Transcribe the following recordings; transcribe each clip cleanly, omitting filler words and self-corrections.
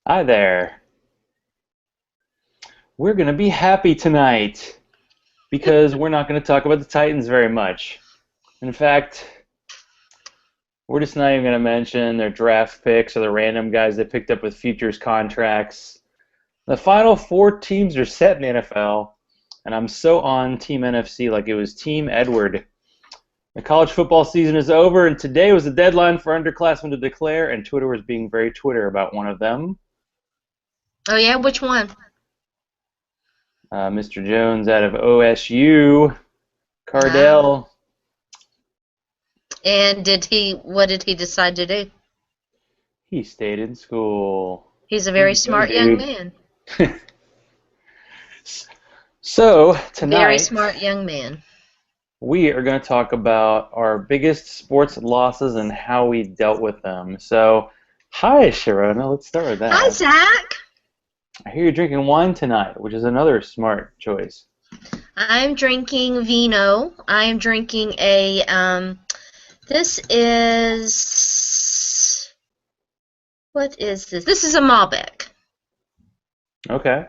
Hi there. We're going to be happy tonight because we're not going to talk about the Titans very much. In fact, we're just not even going to mention their draft picks or the random guys they picked up with futures contracts. The final four teams are set in the NFL, and I'm so on Team NFC like it was Team Edward. The college football season is over, and today was the deadline for underclassmen to declare, and Twitter was being very Twitter about one of them. Oh yeah, which one? Mr. Jones out of OSU, Ah. Cardell. And what did he decide to do? He stayed in school. He's a He's very a good smart young dude. man. So, Very tonight, smart young man. we are going to talk about our biggest sports losses and how we dealt with them. So, hi, Sharona. Let's start with Hi, that. Zach. I hear you're drinking wine tonight, which is another smart choice. I'm drinking vino. I am drinking this is, what is this? This is a Malbec. Okay.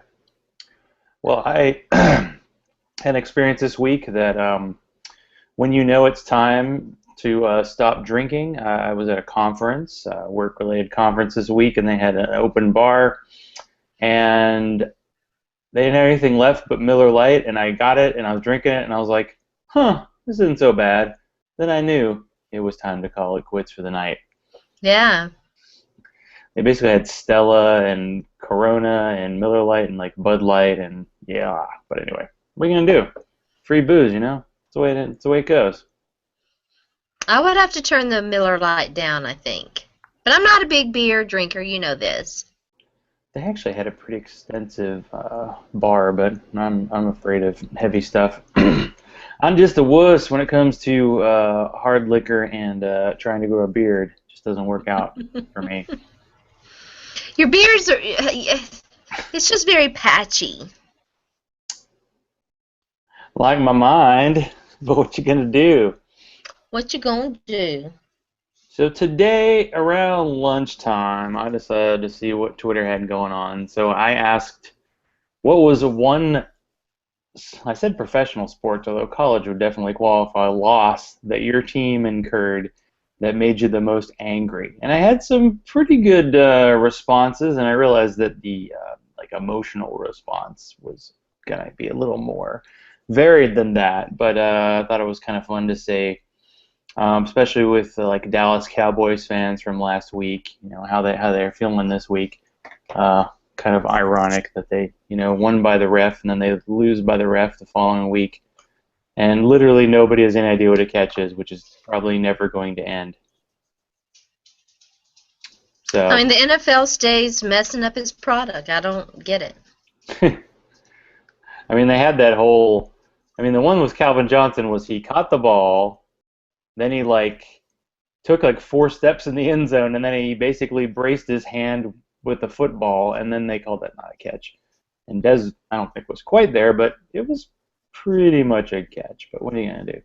Well, I had an experience this week that when you know it's time to stop drinking, I was at a conference, work-related conference this week, and they had an open bar, and they didn't have anything left but Miller Lite, and I got it, and I was drinking it, and I was like, huh, this isn't so bad. Then I knew it was time to call it quits for the night. Yeah. They basically had Stella and Corona and Miller Lite and like Bud Light and yeah. But anyway, what are you gonna do? Free booze, you know. It's the way it goes. I would have to turn the Miller Lite down, I think. But I'm not a big beer drinker, you know this. They actually had a pretty extensive bar, but I'm afraid of heavy stuff. I'm just a wuss when it comes to hard liquor and trying to grow a beard. It just doesn't work out for me. Your beers are, it's just very patchy. Like my mind, but what you gonna do? What you gonna do? So today around lunchtime, I decided to see what Twitter had going on. So I asked, what was one, I said professional sports, although college would definitely qualify, loss that your team incurred that made you the most angry? And I had some pretty good responses, and I realized that the like emotional response was gonna be a little more varied than that. But I thought it was kind of fun to say, especially with like Dallas Cowboys fans from last week. You know how they're feeling this week. Kind of ironic that they won by the ref and then they lose by the ref the following week, and literally nobody has any idea what a catch is, which is probably never going to end. I So, mean, the NFL stays messing up its product. I don't get it. I mean, they had that whole. I mean, the one with Calvin Johnson was he caught the ball, then he like took like 4 steps in the end zone, and then he basically braced his hand with the football, and then they called that not a catch. And Dez, I don't think was quite there, but it was pretty much a catch. But what are you gonna do?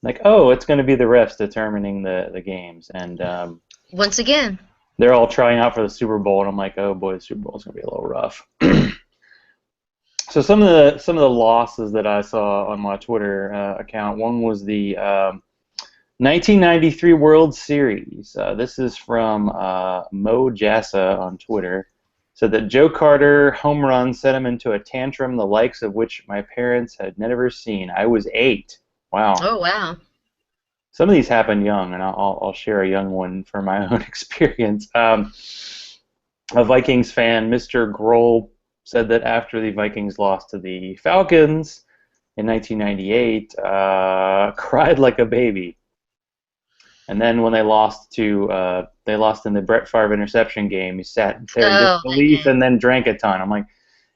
Like, oh, it's gonna be the refs determining the games, and Once again, they're all trying out for the Super Bowl, and I'm like, oh boy, the Super Bowl is gonna be a little rough. So some of the losses that I saw on my Twitter account. One was the 1993 World Series. This is from Mo Jassa on Twitter. Said that Joe Carter home run sent him into a tantrum the likes of which my parents had never seen. I was 8. Wow. oh wow. Some of these happen young, and I'll share a young one from my own experience. A Vikings fan, Mr. Grohl, said that after the Vikings lost to the Falcons in 1998, cried like a baby. And then when they lost in the Brett Favre interception game, he sat there in Oh, that disbelief game. and then drank a ton. I'm like,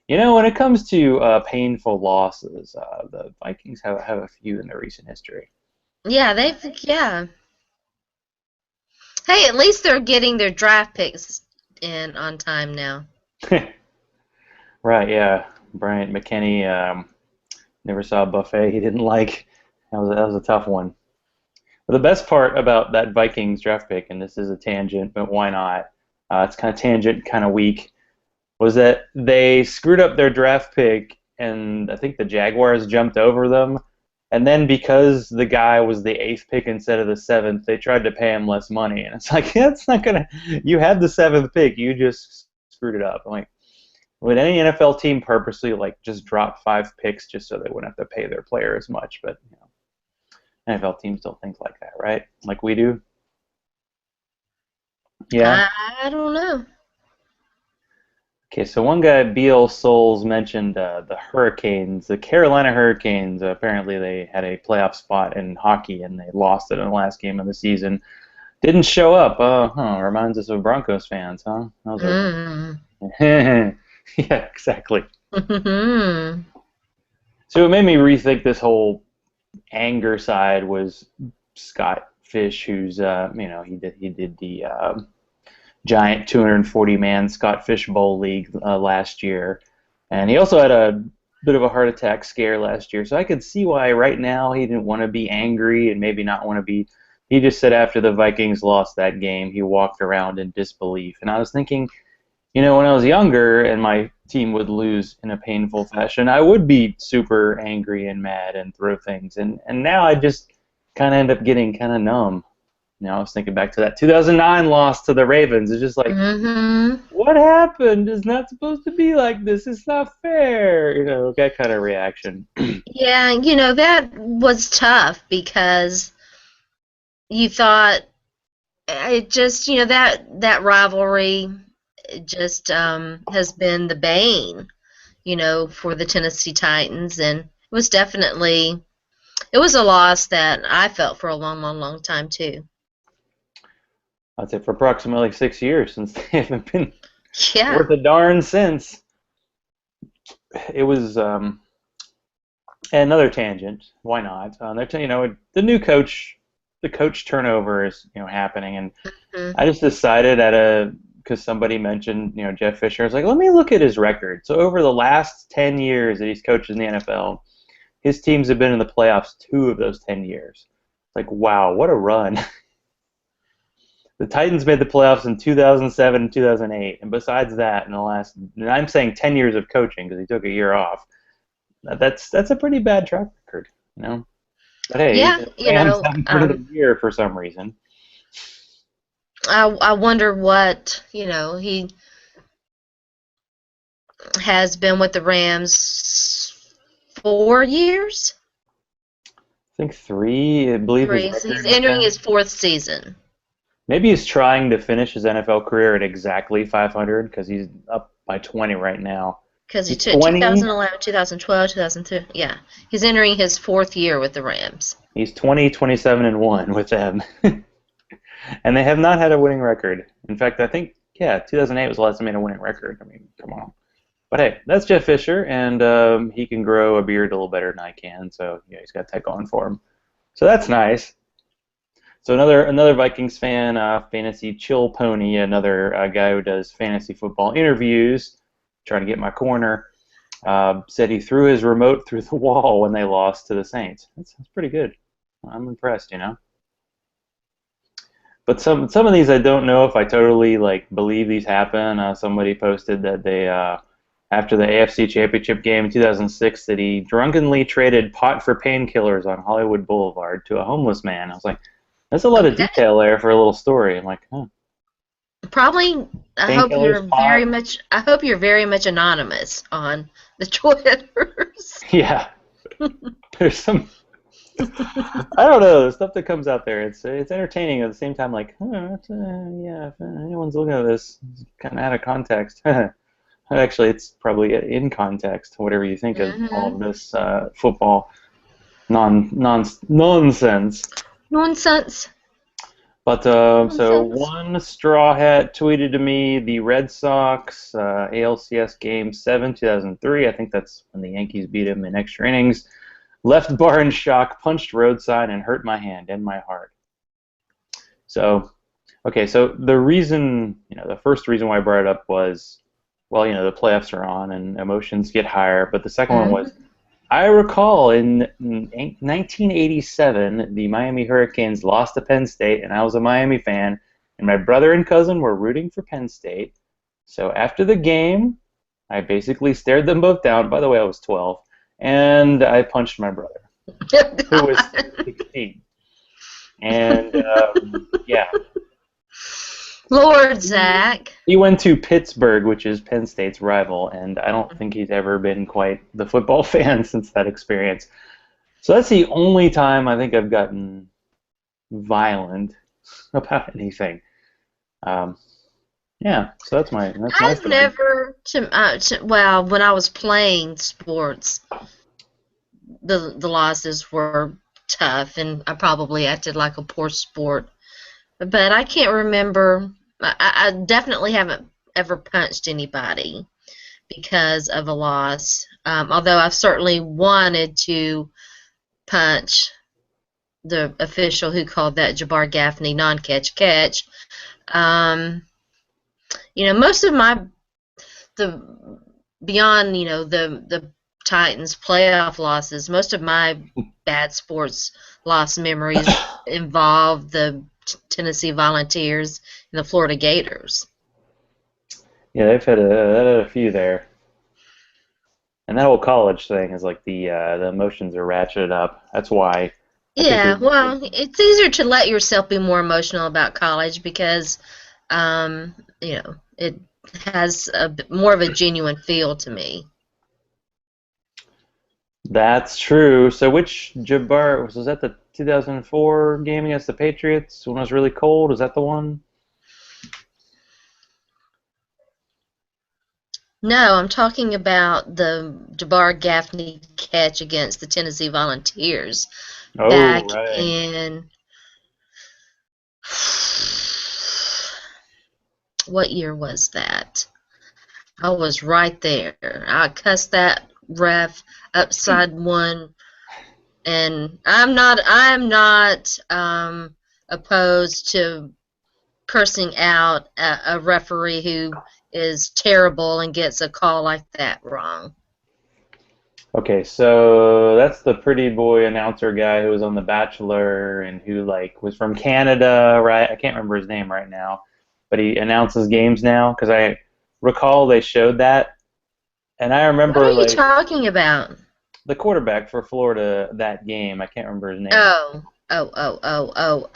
when it comes to painful losses, the Vikings have a few in their recent history. Yeah. Hey, at least they're getting their draft picks in on time now. Right, yeah. Bryant McKinney never saw a buffet he didn't like. That was a tough one. But the best part about that Vikings draft pick, and this is a tangent, but why not? It's kind of tangent, kind of weak. was that they screwed up their draft pick, and I think the Jaguars jumped over them. And then because the guy was the eighth pick instead of the seventh, they tried to pay him less money. And it's like, that's not gonna. You had the seventh pick, you just screwed it up. I'm like, would any NFL team purposely like just drop 5 picks just so they wouldn't have to pay their player as much? But NFL teams don't think like that, right? Like we do. Yeah. I don't know. Okay, so one guy, BL Souls, mentioned the Hurricanes, the Carolina Hurricanes. Apparently, they had a playoff spot in hockey and they lost it in the last game of the season. Didn't show up. Reminds us of Broncos fans, huh? Those are. Mm. Yeah, exactly. So it made me rethink this whole anger side. Was Scott Fish, who's he did the giant 240-man Scott Fish Bowl League last year, and he also had a bit of a heart attack scare last year. So I could see why right now he didn't want to be angry and maybe not want to be. He just said after the Vikings lost that game, he walked around in disbelief. And I was thinking, when I was younger and my team would lose in a painful fashion, I would be super angry and mad and throw things. And now I just kind of end up getting kind of numb. I was thinking back to that 2009 loss to the Ravens. It's just like, what happened? It's not supposed to be like this. It's not fair. That kind of reaction. Yeah, that was tough because you thought it just, that rivalry just has been the bane, for the Tennessee Titans, and it was a loss that I felt for a long, long, long time too. I'd say for approximately 6 years, since they haven't been Yeah. worth a darn since. It was another tangent. Why not? The new coach, the coach turnover is happening, and I just decided because somebody mentioned Jeff Fisher. I was like, let me look at his record. So over the last 10 years that he's coached in the NFL, his teams have been in the playoffs 2 of those 10 years. It's like, wow, what a run. The Titans made the playoffs in 2007 and 2008, and besides that, in the last, and I'm saying 10 years of coaching because he took a year off. That's a pretty bad track record, But hey, yeah, he's Rams of the year for some reason. I wonder what he has been with the Rams 4 years. I think 3. I believe 3. So he's entering his 4th season. Maybe he's trying to finish his NFL career at exactly 500 because he's up by 20 right now. Because he took 2011, 2012, 2002. Yeah, he's entering his 4th year with the Rams. He's 20, 27, and 1 with them. And they have not had a winning record. In fact, I think, 2008 was the last time they had a winning record. I mean, come on. But hey, that's Jeff Fisher, and he can grow a beard a little better than I can, so he's got that going for him. So that's nice. So another Vikings fan, Fantasy Chill Pony, another guy who does fantasy football interviews, trying to get my corner, said he threw his remote through the wall when they lost to the Saints. That's pretty good. I'm impressed, But some of these I don't know if I totally believe these happen. Somebody posted that they after the AFC Championship game in 2006 that he drunkenly traded pot for painkillers on Hollywood Boulevard to a homeless man. I was like, that's a lot of detail there for a little story. I'm like, huh. Probably. I hope you're very much anonymous on the Twitters. Yeah. There's some. I don't know, the stuff that comes out there. It's entertaining at the same time. Like, if anyone's looking at this, it's kind of out of context. Actually, it's probably in context. Whatever you think of all of this football nonsense. Nonsense. But so one straw hat tweeted to me the Red Sox ALCS Game 7, 2003. I think that's when the Yankees beat them in extra innings. Left bar in shock, punched road sign, and hurt my hand and my heart. So, okay, so the reason, the first reason why I brought it up was, well, the playoffs are on and emotions get higher. But the second one was, I recall in 1987, the Miami Hurricanes lost to Penn State, and I was a Miami fan, and my brother and cousin were rooting for Penn State. So after the game, I basically stared them both down. By the way, I was 12, and I punched my brother, who was 16. And yeah, Lord he, Zach. he went to Pittsburgh, which is Penn State's rival, and I don't think he's ever been quite the football fan since that experience. So that's the only time I think I've gotten violent about anything. Um, yeah, so that's my I've story. never, well, when I was playing sports, the losses were tough, and I probably acted like a poor sport. But I can't remember. I definitely haven't ever punched anybody because of a loss. Although I've certainly wanted to punch the official who called that Jabbar Gaffney non-catch catch. Um, most of my the beyond the Titans playoff losses, most of my bad sports loss memories involve the Tennessee Volunteers and the Florida Gators. Yeah, they've had a few there, and that whole college thing is like the emotions are ratcheted up. That's why I think Yeah, well, it's easier to let yourself be more emotional about college because, it has more of a genuine feel to me. that's true. So which Jabbar was that the 2004 game against the Patriots when it was really cold? Is that the one? No, I'm talking about the Jabbar Gaffney catch against the Tennessee Volunteers Oh, back right. in what year was that? I was right there. I cussed that ref upside one, and I'm not opposed to cursing out a referee who is terrible and gets a call like that wrong. Okay, so that's the pretty boy announcer guy who was on The Bachelor and who like was from Canada, right? I can't remember his name right now, but he announces games now because I recall they showed that, and I What are remember you like talking about? the quarterback for Florida that game. I can't remember his name. Oh, oh, oh, oh, oh.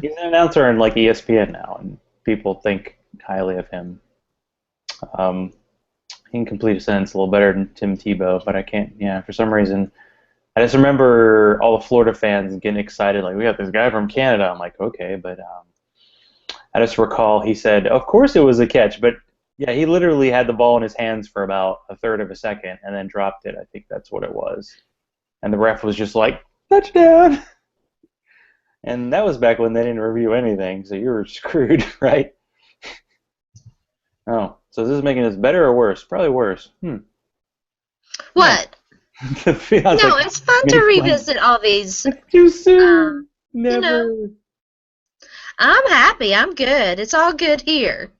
He's an announcer in like ESPN now, and people think highly of him. Um, he can complete a sentence a little better than Tim Tebow, but I can't. Yeah, for some reason, I just remember all the Florida fans getting excited, like we got this guy from Canada. I'm like, okay, but I just recall he said, of course it was a catch, but yeah, he literally had the ball in his hands for about a third of a second and then dropped it. I think that's what it was, and the ref was just like touchdown. And that was back when they didn't review anything, so you were screwed, right? Oh, so this is making this better or worse? Probably worse. No. What? I was No, like, it's fun to make fun. revisit all these. It's too Um, soon. you know, Never. I'm happy. I'm good. It's all good here.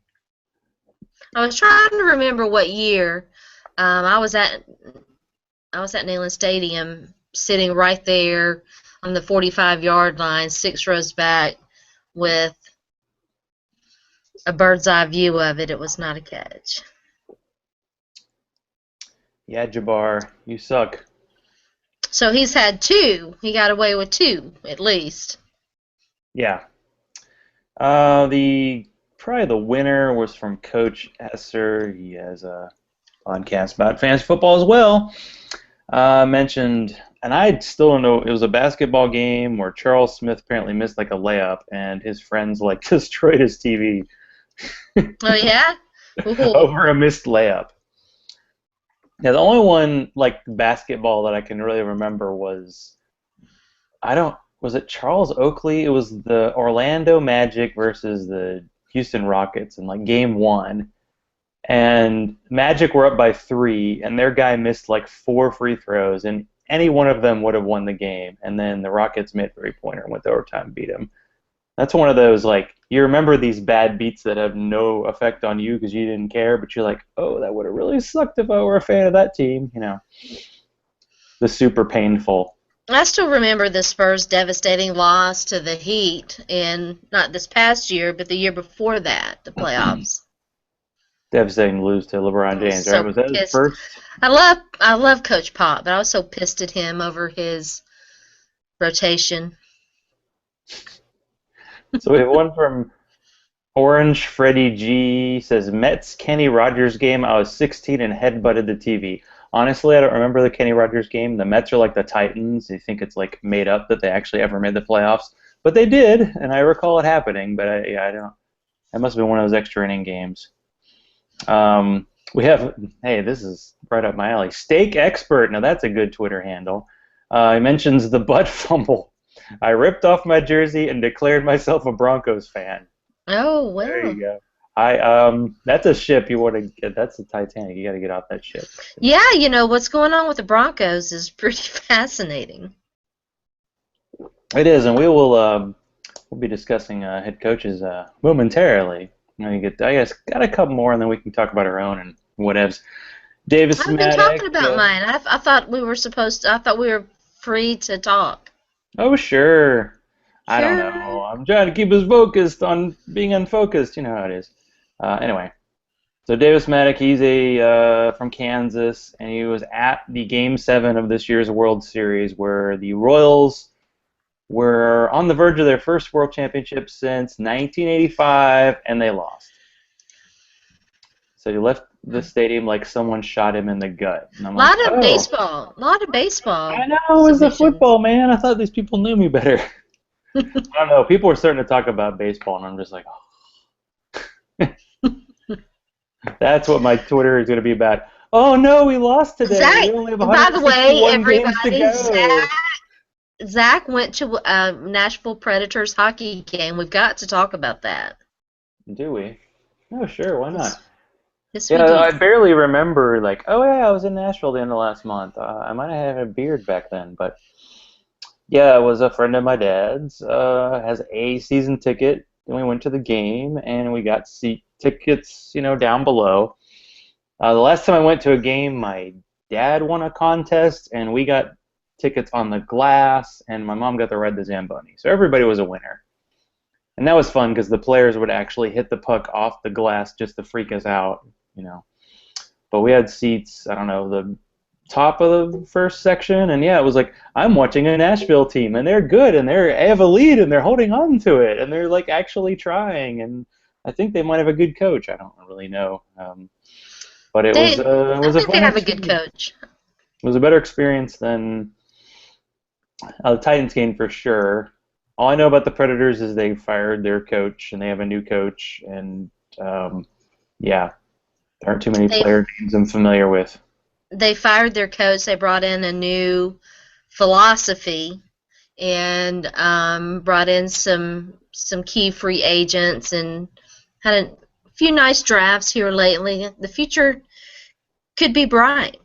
I was trying to remember what year um, I was at. I was at Neyland Stadium, sitting right there on the 45-yard line, 6 rows back, with a bird's eye view of it. It was not a catch. Yeah, Jabbar, you suck. So he's had two. He got away with two, at least. Yeah. The probably the winner was from Coach Esser. He has a podcast about fantasy football as well. Mentioned, and I still don't know. It was a basketball game where Charles Smith apparently missed like a layup, and his friends like destroyed his TV Oh, yeah? Ooh. over a missed layup. Yeah, the only one like basketball that I can really remember was I don't was it Charles Oakley? It was the Orlando Magic versus the Houston Rockets in like game one. And Magic were up by three, and their guy missed like four free throws, and any one of them would have won the game. And then the Rockets made a three-pointer and went to overtime, and beat them. That's one of those like you remember these bad beats that have no effect on you because you didn't care, but you're like, oh, that would have really sucked if I were a fan of that team. The super painful. I still remember the Spurs' devastating loss to the Heat in not this past year, but the year before that, the playoffs. Devastating to lose to I LeBron was James, right? so Was that his pissed. first? I love Coach Pop, but I was so pissed at him over his rotation. So we have one from Orange Freddie G says Mets Kenny Rogers game. I was 16 and headbutted the TV. Honestly, I don't remember the Kenny Rogers game. The Mets are like the Titans. You think it's like made up that they actually ever made the playoffs, but they did, and I recall it happening. But I don't. That must have been one of those extra inning games. We have, hey, this is right up my alley. Steak Expert. Now that's a good Twitter handle. He mentions the butt fumble. I ripped off my jersey and declared myself a Broncos fan. Oh, There well. you go. That's a ship you want to get. That's the Titanic. You got to get off that ship. Yeah, what's going on with the Broncos is pretty fascinating. It is, and we'll be discussing head coaches momentarily. I guess got a couple more, and then we can talk about our own and whatevs. Davis I've been Maddock. talking about mine. I thought we were I thought we were free to talk. Oh, sure. I don't Sure. know. I'm trying to keep us focused on being unfocused. You know how it is. Anyway, so Davis Maddock, he's a from Kansas, and he was at the Game 7 of this year's World Series, where the Royals were on the verge of their first World Championship since 1985, and they lost. So he left the stadium like someone shot him in the gut, and I'm like, oh, A lot of baseball I know it was a submissions. football man. I thought these people knew me better. I don't know. People were starting to talk about baseball, and I'm just like, oh. That's what my Twitter is going to be about. Oh no, we lost today. Zach, We only have by the way, 161 games to everybody, go. Zach went to a Nashville Predators hockey game. We've got to talk about that. Do we? Oh, sure. Why Yes, not? yes, we Yeah, do. I barely remember. Like, oh yeah, I was in Nashville the end of last month. I might have had a beard back then, but yeah, it was a friend of my dad's. Has a season ticket, and we went to the game, and we got seat tickets, down below. The last time I went to a game, my dad won a contest, and we got tickets on the glass, and my mom got to ride the Zamboni. So everybody was a winner. And that was fun because the players would actually hit the puck off the glass just to freak us out. But we had seats, I don't know, the top of the first section, and yeah, it was like I'm watching a Nashville team, and they're good, and they have a lead, and they're holding on to it, and they're like actually trying, and I think they might have a good coach. I don't really know, but it I was a think they fun have a good experience. coach. It was a better experience than the Titans game for sure. All I know about the Predators is they fired their coach, and they have a new coach, and yeah, there aren't too many They player names I'm familiar with. they fired their coach. They brought in a new philosophy and brought in some key free agents and had a few nice drafts here lately. The future could be bright.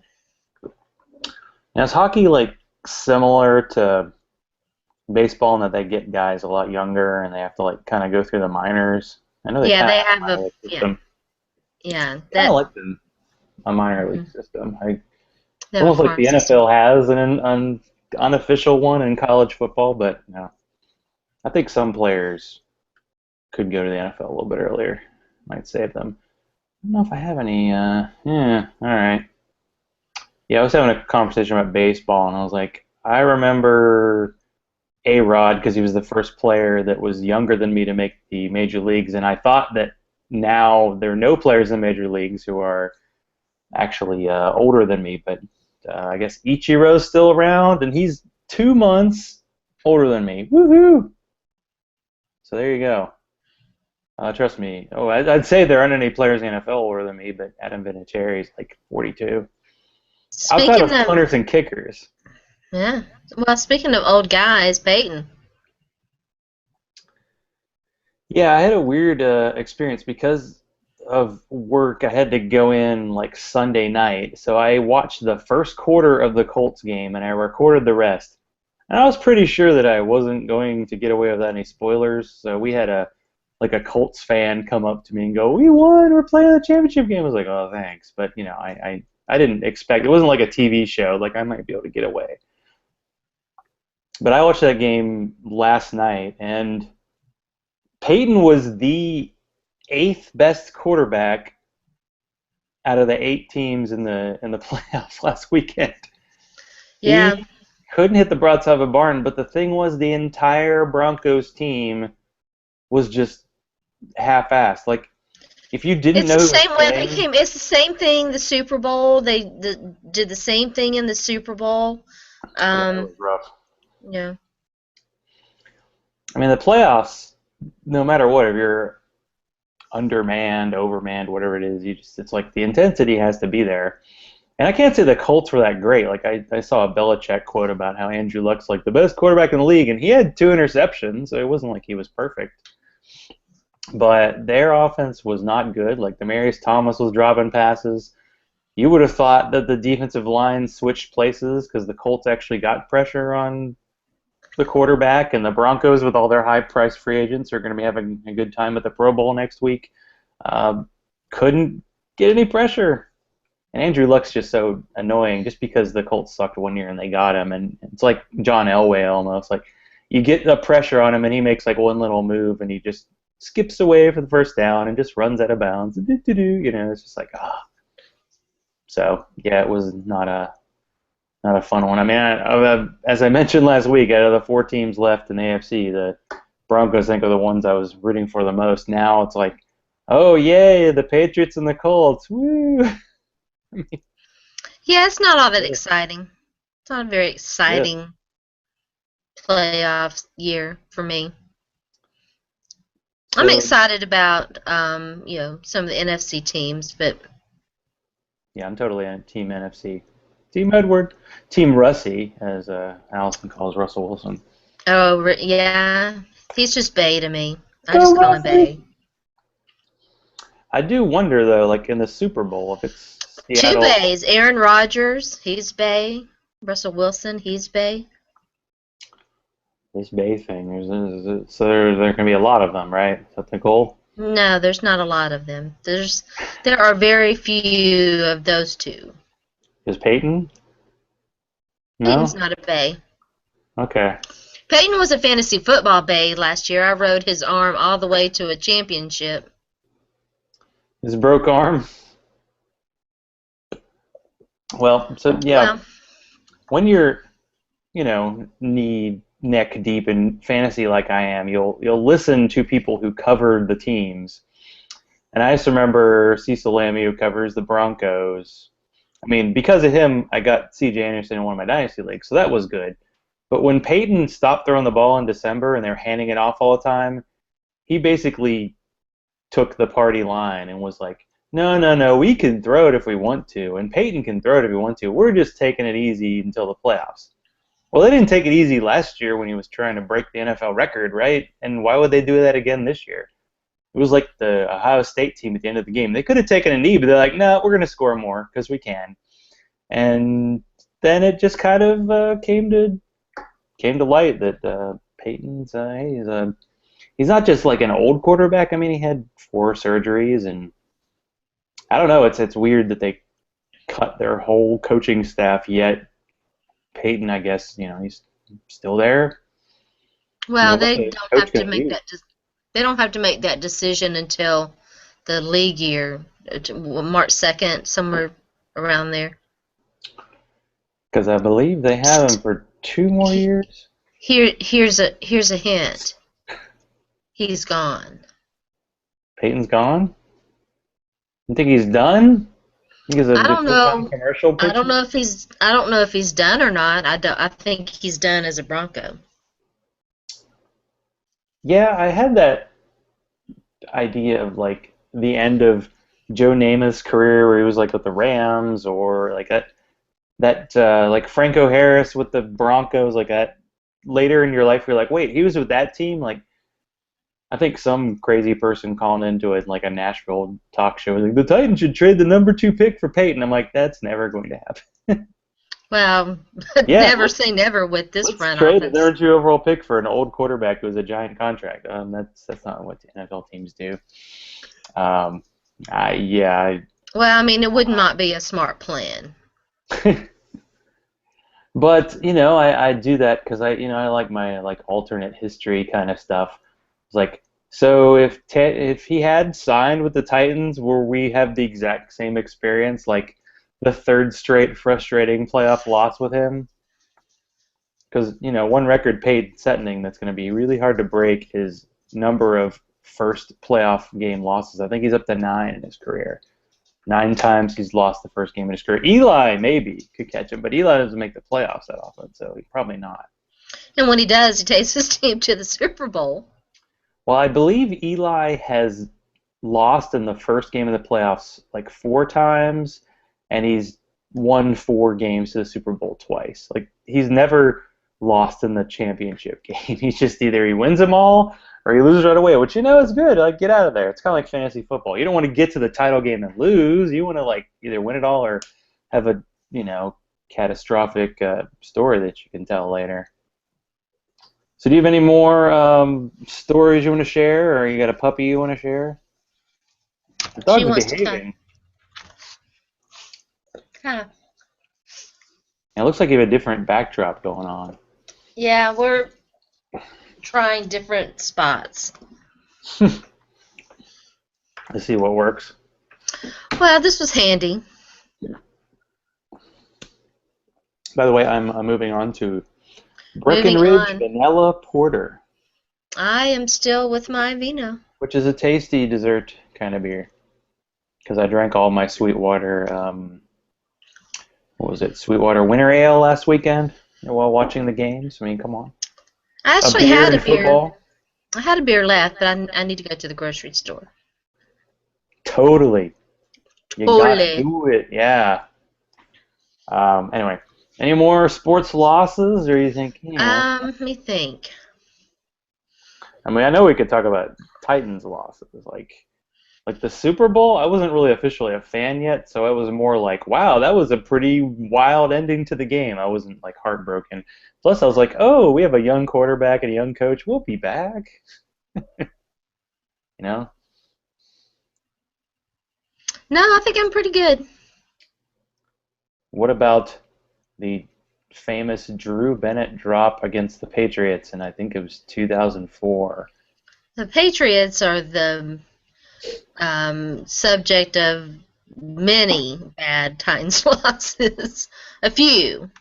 Now, is hockey like similar to baseball in that they get guys a lot younger and they have to like kind of go through the minors? I know they Yeah, kind they of have a have minor a league yeah, system. yeah, Kind of that like a minor league mhm, system. they have a Almost like farm the system. NFL has an unofficial one in college football, but no, I think some players could go to the NFL a little bit earlier. Might save them. I don't know if I have any. Yeah, all right. Yeah, I was having a conversation about baseball, and I was like, I remember A-Rod because he was the first player that was younger than me to make the major leagues, and I thought that now there are no players in major leagues who are actually older than me, but I guess Ichiro's still around, and he's 2 months older than me. Woohoo! So there you go. Trust me. Oh, I'd say there aren't any players in the NFL older than me, but Adam Vinatieri is like 42. Outside Speaking of of punters and kickers. yeah, well, speaking of old guys, Peyton. Yeah, I had a weird experience because of work. I had to go in like Sunday night, so I watched the first quarter of the Colts game and I recorded the rest. And I was pretty sure that I wasn't going to get away without any spoilers. So we had a Colts fan come up to me and go, "We won! We're playing the championship game." I was like, "Oh, thanks," but I didn't expect it wasn't like a TV show. Like I might be able to get away. But I watched that game last night, and Peyton was the eighth best quarterback out of the 8 teams in the playoffs last weekend. Yeah, He couldn't hit the broadside of a barn, but the thing was the entire Broncos team was just half-assed. Like if you didn't it's the know who was same way they playing, came. It's the same thing. The Super Bowl. Did the same thing in the Super Bowl. yeah, it Um, was rough. yeah. I mean, the playoffs, no matter what, if you're undermanned, overmanned, whatever it is, it's like the intensity has to be there. And I can't say the Colts were that great. Like I saw a Belichick quote about how Andrew Luck's like the best quarterback in the league, and he had 2 interceptions, so it wasn't like he was perfect. But their offense was not good. Like Demarius Thomas was dropping passes. You would have thought that the defensive line switched places because the Colts actually got pressure on the quarterback, and the Broncos, with all their high-priced free agents, are going to be having a good time at the Pro Bowl next week. Uh, couldn't get any pressure. And Andrew Luck's just so annoying just because the Colts sucked one year and they got him. And it's like John Elway almost. Like you get the pressure on him and he makes like one little move and he just skips away for the first down and just runs out of bounds. You know, it's just like, ah. So, yeah, it was not a fun one. I mean, as I mentioned last week, out of the 4 teams left in the AFC, the Broncos, I think, are the ones I was rooting for the most. Now it's like, oh, yay, the Patriots and the Colts. Woo! Yeah, it's not all that exciting. It's not a very Yeah. exciting playoff year for me. I'm So, excited about some of the NFC teams, but yeah, I'm totally on Team NFC. Team Edward. Team Russie, as Allison calls Russell Wilson. yeah, he's just Bay to me. I Go just call him Bay. Russie! I do wonder, though, like in the Super Bowl, if it's Two Seattle. Bays. Aaron Rodgers, he's Bay. Russell Wilson, he's Bay. This Bay thing, so there can be a lot of them, right? Is that the goal? No, there's not a lot of them. There are very few of those two. Is Peyton? Peyton's No? not a Bay. Okay. Peyton was a fantasy football Bay last year. I rode his arm all the way to a championship. His broke arm? Well, so yeah, Well, when you're, knee neck deep in fantasy like I am, you'll listen to people who covered the teams. And I just remember Cecil Lammy, who covers the Broncos. I mean, because of him, I got C.J. Anderson in one of my dynasty leagues, so that was good. But when Peyton stopped throwing the ball in December and they were handing it off all the time, he basically took the party line and was like, no, no, no, we can throw it if we want to, and Peyton can throw it if he wants to. We're just taking it easy until the playoffs. Well, they didn't take it easy last year when he was trying to break the NFL record, right? And why would they do that again this year? It was like the Ohio State team at the end of the game. They could have taken a knee, but they're like, no, we're going to score more because we can. And then it just kind of came to light that Peyton's he's not just like an old quarterback. I mean, he had 4 surgeries, and I don't know. It's weird that they cut their whole coaching staff. Yet Peyton, I guess, he's still there. I well, mean, what's they a don't coach have to gonna make do? that. They don't have to make that decision until the league year, March 2nd, somewhere around there. Because I believe they have him for 2 more years. Here's a hint. He's gone. Peyton's gone. You think he's done? I think he's I a don't full-time know. commercial pitcher. I don't know if he's done or not. I think he's done as a Bronco. Yeah, I had that idea of like the end of Joe Namath's career, where he was like with the Rams, or like that like Franco Harris with the Broncos, like that. Later in your life, you're like, wait, he was with that team. Like, I think some crazy person calling into it like a Nashville talk show was like, the Titans should trade the number 2 pick for Peyton. I'm like, that's never going to happen. Well, Yeah, never say never with this let's front trade the office. number 2 overall pick for an old quarterback who has a giant contract. That's not what the NFL teams do. Um, yeah, Well, I mean, it would not be a smart plan. but I do that because I like my like alternate history kind of stuff. It's like So if he had signed with the Titans, where we have the exact same experience, like the third straight frustrating playoff loss with him, because one record paid setting that's going to be really hard to break is number of first playoff game losses. I think he's up to 9 in his career. 9 times he's lost the first game in his career. Eli maybe could catch him, but Eli doesn't make the playoffs that often, so he's probably not. And when he does, he takes his team to the Super Bowl. Well, I believe Eli has lost in the first game of the playoffs like 4 times, and he's won 4 games to the Super Bowl twice. Like he's never lost in the championship game. He's just either he wins them all or he loses right away, which is good. Like get out of there. It's kind of like fantasy football. You don't want to get to the title game and lose. You want to like either win it all or have a catastrophic story that you can tell later. So do you have any more stories you want to share, or you got a puppy you want to share? The She dog's wants to come. behaving. Huh. It looks like you have a different backdrop going on. Yeah, we're trying different spots. Let's see what works. Well, this was handy. By the way, I'm moving on to Moving Breckenridge on. Vanilla Porter, I am still with my vino. which is a tasty dessert kind of beer. Because I drank all my Sweetwater, what was it, Sweetwater Winter Ale last weekend while watching the games. I mean, come on. I A actually beer had in a beer. football? I had a beer left, but I need to go to the grocery store. Totally. You gotta Totally. do it, yeah. Anyway, any more sports losses, or you think, Let me think. I mean, I know we could talk about Titans losses, like the Super Bowl. I wasn't really officially a fan yet, so it was more like, wow, that was a pretty wild ending to the game. I wasn't like heartbroken. Plus, I was like, oh, we have a young quarterback and a young coach. We'll be back. you know. No, I think I'm pretty good. What about the famous Drew Bennett drop against the Patriots, and I think it was 2004. The Patriots are the subject of many bad Titans losses. A few.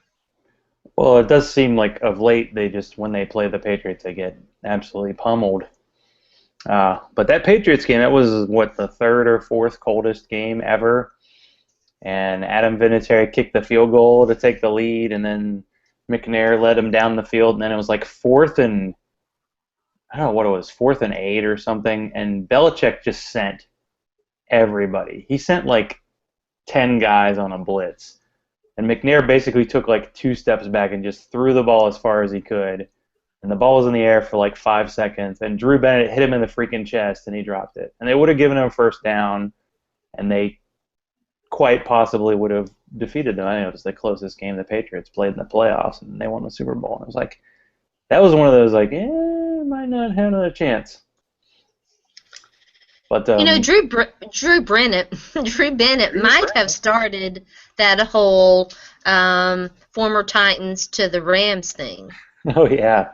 Well, it does seem like of late when they play the Patriots, they get absolutely pummeled. But that Patriots game, that was what, the third or fourth coldest game ever. And Adam Vinatieri kicked the field goal to take the lead, and then McNair led him down the field, and then it was like I don't know what it was, 4th and 8 or something, and Belichick just sent everybody. He sent like 10 guys on a blitz, and McNair basically took like 2 steps back and just threw the ball as far as he could, and the ball was in the air for like 5 seconds, and Drew Bennett hit him in the freaking chest, and he dropped it. And they would have given him a first down, and they quite possibly would have defeated them. I think it was the closest game the Patriots played in the playoffs, and they won the Super Bowl. And it was like, that was one of those like, might not have another chance. But Drew Bennett might have started that whole former Titans to the Rams thing. Oh yeah,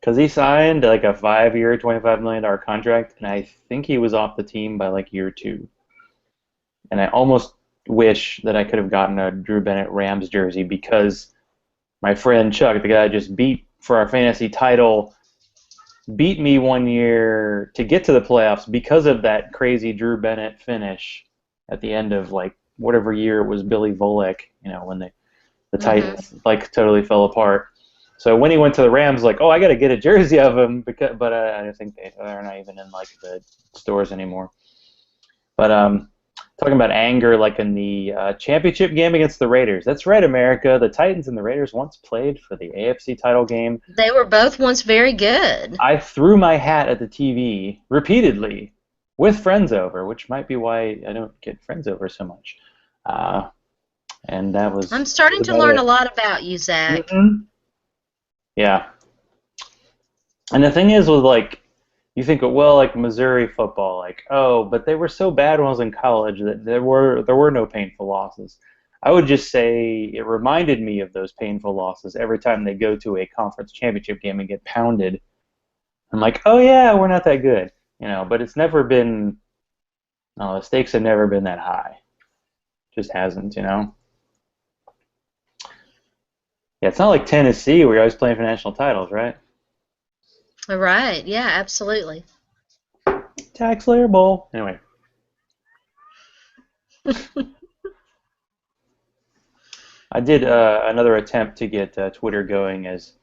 because he signed like a 5-year, $25 million contract, and I think he was off the team by like year 2. And I almost wish that I could have gotten a Drew Bennett Rams jersey, because my friend Chuck, the guy I just beat for our fantasy title, beat me one year to get to the playoffs because of that crazy Drew Bennett finish at the end of like whatever year it was, Billy Volek, when the Titans like totally fell apart. So when he went to the Rams, like, oh, I got to get a jersey of him, but I don't think they're not even in like the stores anymore. But talking about anger, like in the championship game against the Raiders. That's right, America. The Titans and the Raiders once played for the AFC title game. They were both once very good. I threw my hat at the TV repeatedly with friends over, which might be why I don't get friends over so much. And that was. I'm starting to learn a lot about you, Zach. Mm-hmm. Yeah. And the thing is with like, you think, well, like Missouri football, like, oh, but they were so bad when I was in college that there were no painful losses. I would just say it reminded me of those painful losses every time they go to a conference championship game and get pounded. I'm like, oh yeah, we're not that good, but it's never been. No, the stakes have never been that high. Just hasn't. Yeah, it's not like Tennessee where you're always playing for national titles, right? Right. Yeah, absolutely. Tax Layer Bowl. Anyway, I did another attempt to get Twitter going as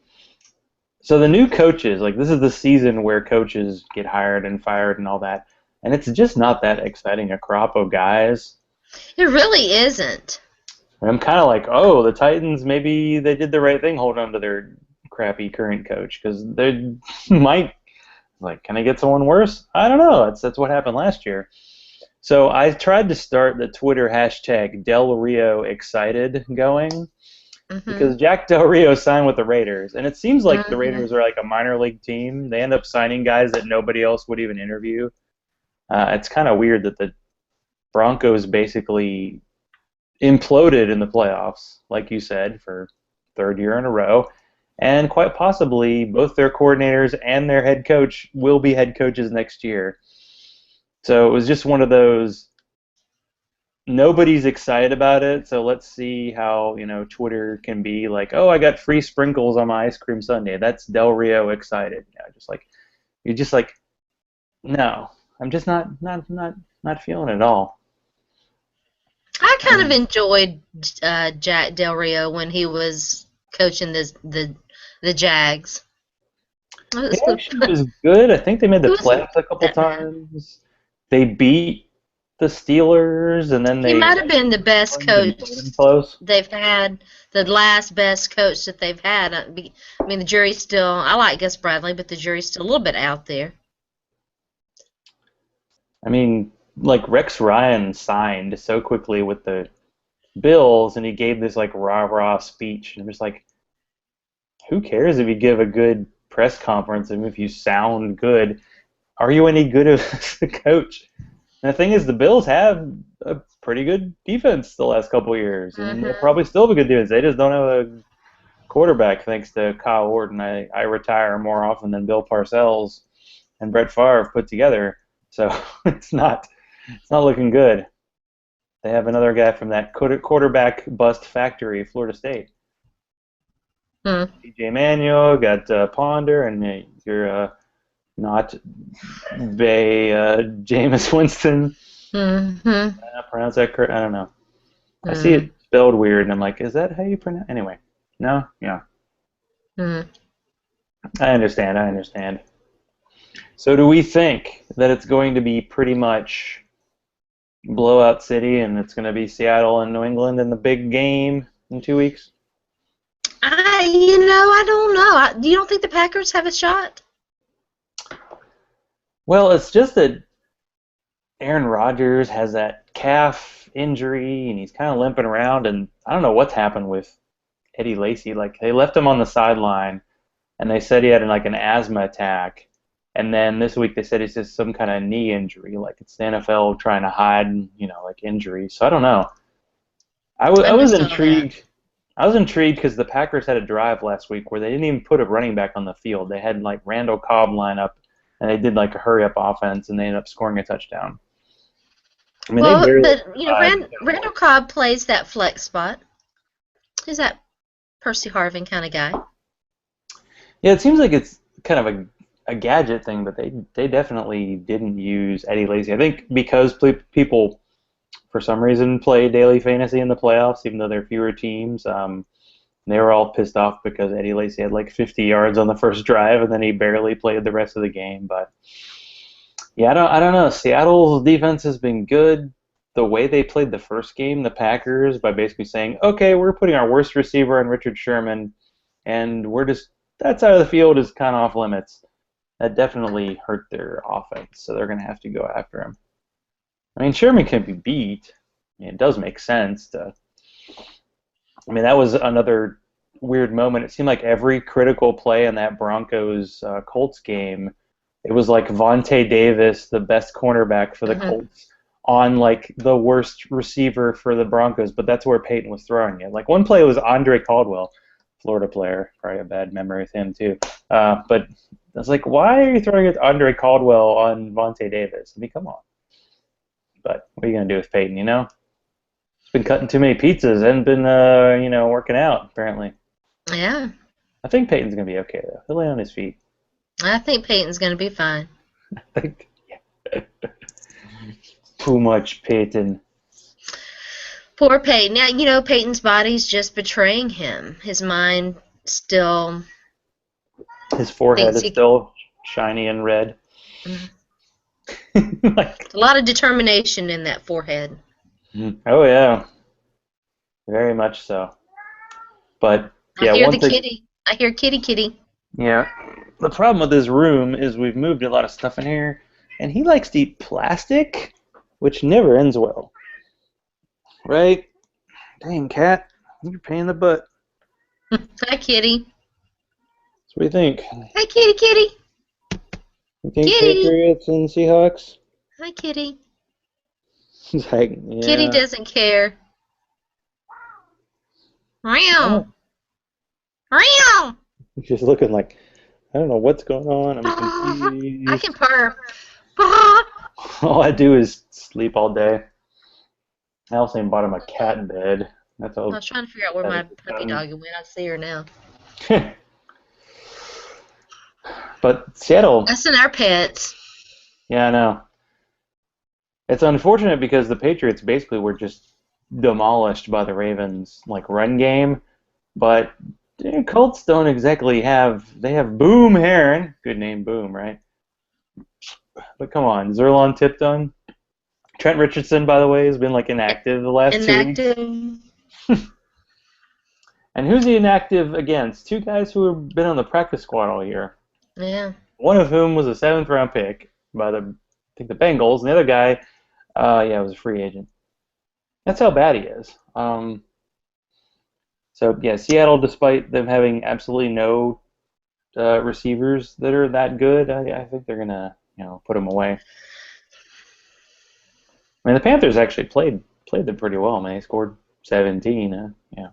so the new coaches. Like this is the season where coaches get hired and fired and all that, and it's just not that exciting a crop of guys. It really isn't. And I'm kind of like, oh, the Titans maybe they did the right thing holding on to their crappy current coach because they might like, can I get someone worse? I don't know. That's what happened last year. So I tried to start the Twitter hashtag Del Rio Excited going Mhm. because Jack Del Rio signed with the Raiders, and it seems like the Mhm. Raiders are like a minor league team. They end up signing guys that nobody else would even interview. It's kind of weird that the Broncos basically imploded in the playoffs, like you said, for third year in a row. And quite possibly both their coordinators and their head coach will be head coaches next year. So it was just one of those nobody's excited about it, so let's see how, Twitter can be like, oh, I got free sprinkles on my ice cream sundae. That's Del Rio excited. Just like you're just like, no, I'm just not feeling it at all. I kind of Um, enjoyed Jack Del Rio when he was coaching the Jags. It He was good. actually was good. I think they made He the wasn't playoffs a couple that bad. times. They beat the Steelers, and then He they might have went to been the New best England and coach played them close. they've had, the last best coach that they've had. I mean, the jury's still, I like Gus Bradley, but the jury's still a little bit out there. I mean, like Rex Ryan signed so quickly with the Bills, and he gave this like rah rah speech, and I'm just like, who cares if you give a good press conference and if you sound good? Are you any good as a coach? And the thing is, the Bills have a pretty good defense the last couple of years, and they'll Hmm. probably still have a good defense. They just don't have a quarterback, thanks to Kyle Orton. I retire more often than Bill Parcells and Brett Favre put together. So it's not looking good. They have another guy from that quarterback bust factory, Florida State. Hmm. DJ Manuel got Ponder, and you're not Bay Jameis Winston. Hmm. I pronounce that correct? I don't know. I see Hmm. it spelled weird, and I'm like, is that how you pronounce? Anyway, no, yeah, Hmm. I understand. I understand. So, do we think that it's going to be pretty much blowout city, and it's going to be Seattle and New England in the big game in 2 weeks? I don't know. You don't think the Packers have a shot? Well, it's just that Aaron Rodgers has that calf injury, and he's kind of limping around, and I don't know what's happened with Eddie Lacy. Like they left him on the sideline, and they said he had like an asthma attack. And then this week they said it's just some kind of knee injury, like it's the NFL trying to hide, like injuries. So I don't know. I I was missed all that. intrigued. I was intrigued because the Packers had a drive last week where they didn't even put a running back on the field. They had like Randall Cobb line up, and they did like a hurry up offense, and they ended up scoring a touchdown. I mean, they Well, barely but survived the 10 Randall points. Cobb plays that flex spot. He's that Percy Harvin kind of guy. Yeah, it seems like it's kind of a gadget thing, but they definitely didn't use Eddie Lacy. I think because people for some reason play daily fantasy in the playoffs, even though there are fewer teams. They were all pissed off because Eddie Lacy had like 50 yards on the first drive, and then he barely played the rest of the game. But yeah, I don't know. Seattle's defense has been good. The way they played the first game, the Packers, by basically saying, okay, we're putting our worst receiver on Richard Sherman, and we're just that side of the field is kind of off limits. That definitely hurt their offense, so they're going to have to go after him. I mean, Sherman can be beat. I mean, it does make sense to. I mean, that was another weird moment. It seemed like every critical play in that Broncos Colts game, it was like Vontae Davis, the best cornerback for the Hmm. Colts, on like the worst receiver for the Broncos, but that's where Peyton was throwing it. Like one play was Andre Caldwell, Florida player. Probably a bad memory with him too. But I was like, why are you throwing it to Andre Caldwell on Vontae Davis? I mean, come on. But what are you gonna do with Peyton? He's been cutting too many pizzas and been working out apparently. Yeah, I think Peyton's gonna be okay though. He'll land on his feet. I think Peyton's going to be fine. I think too much Peyton. Poor Peyton. Now, Peyton's body's just betraying him. His mind still His forehead thinks is he. still shiny and red. Mhm. Like, A lot of determination in that forehead. oh yeah, very much so. But I yeah, hear the one thing. kitty. I hear kitty kitty. Yeah, the problem with this room is we've moved a lot of stuff in here, and he likes to eat plastic, which never ends well. Right? Dang, cat, you're a pain in the butt. Hi, kitty. So what do you think? Hi, kitty kitty. You think Kitty. Patriots and Seahawks? Hi, kitty. He's like, Kitty yeah. doesn't care. Meow. Oh. Meow. He's just looking like, I don't know what's going on. I'm I can confused. purr. All I do is sleep all day. I also even bought him a cat bed. That's I all. was trying to figure out where my puppy dog went. I see her now. But Seattle, Us and our pets. yeah, I know. It's unfortunate because the Patriots basically were just demolished by the Ravens like run game, but the Colts don't exactly have. They have Boom Heron, good name Boom, right? But come on, Zerlon Tipton, Trent Richardson, by the way, has been like inactive the last 2 weeks. Inactive. And who's he inactive against? Two guys who have been on the practice squad all year. Yeah. One of whom was a seventh round pick by I think the Bengals, and the other guy, yeah, was a free agent. That's how bad he is. So yeah, Seattle, despite them having absolutely no receivers that are that good, I think they're gonna put them away. I mean, the Panthers actually played them pretty well. I mean, they scored 17. Yeah,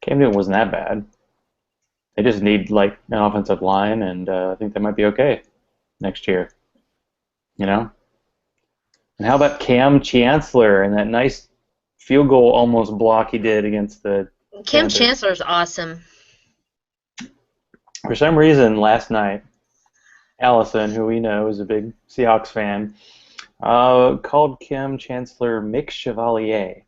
Cam Newton wasn't that bad. They just need like an offensive line, and I think they might be okay next year. You know. And how about Cam Chancellor and that nice field goal almost block he did against the Kim Panthers? Chancellor's awesome. For some reason, last night, Allison, who we know is a big Seahawks fan, called Kim Chancellor Mick Chevalier.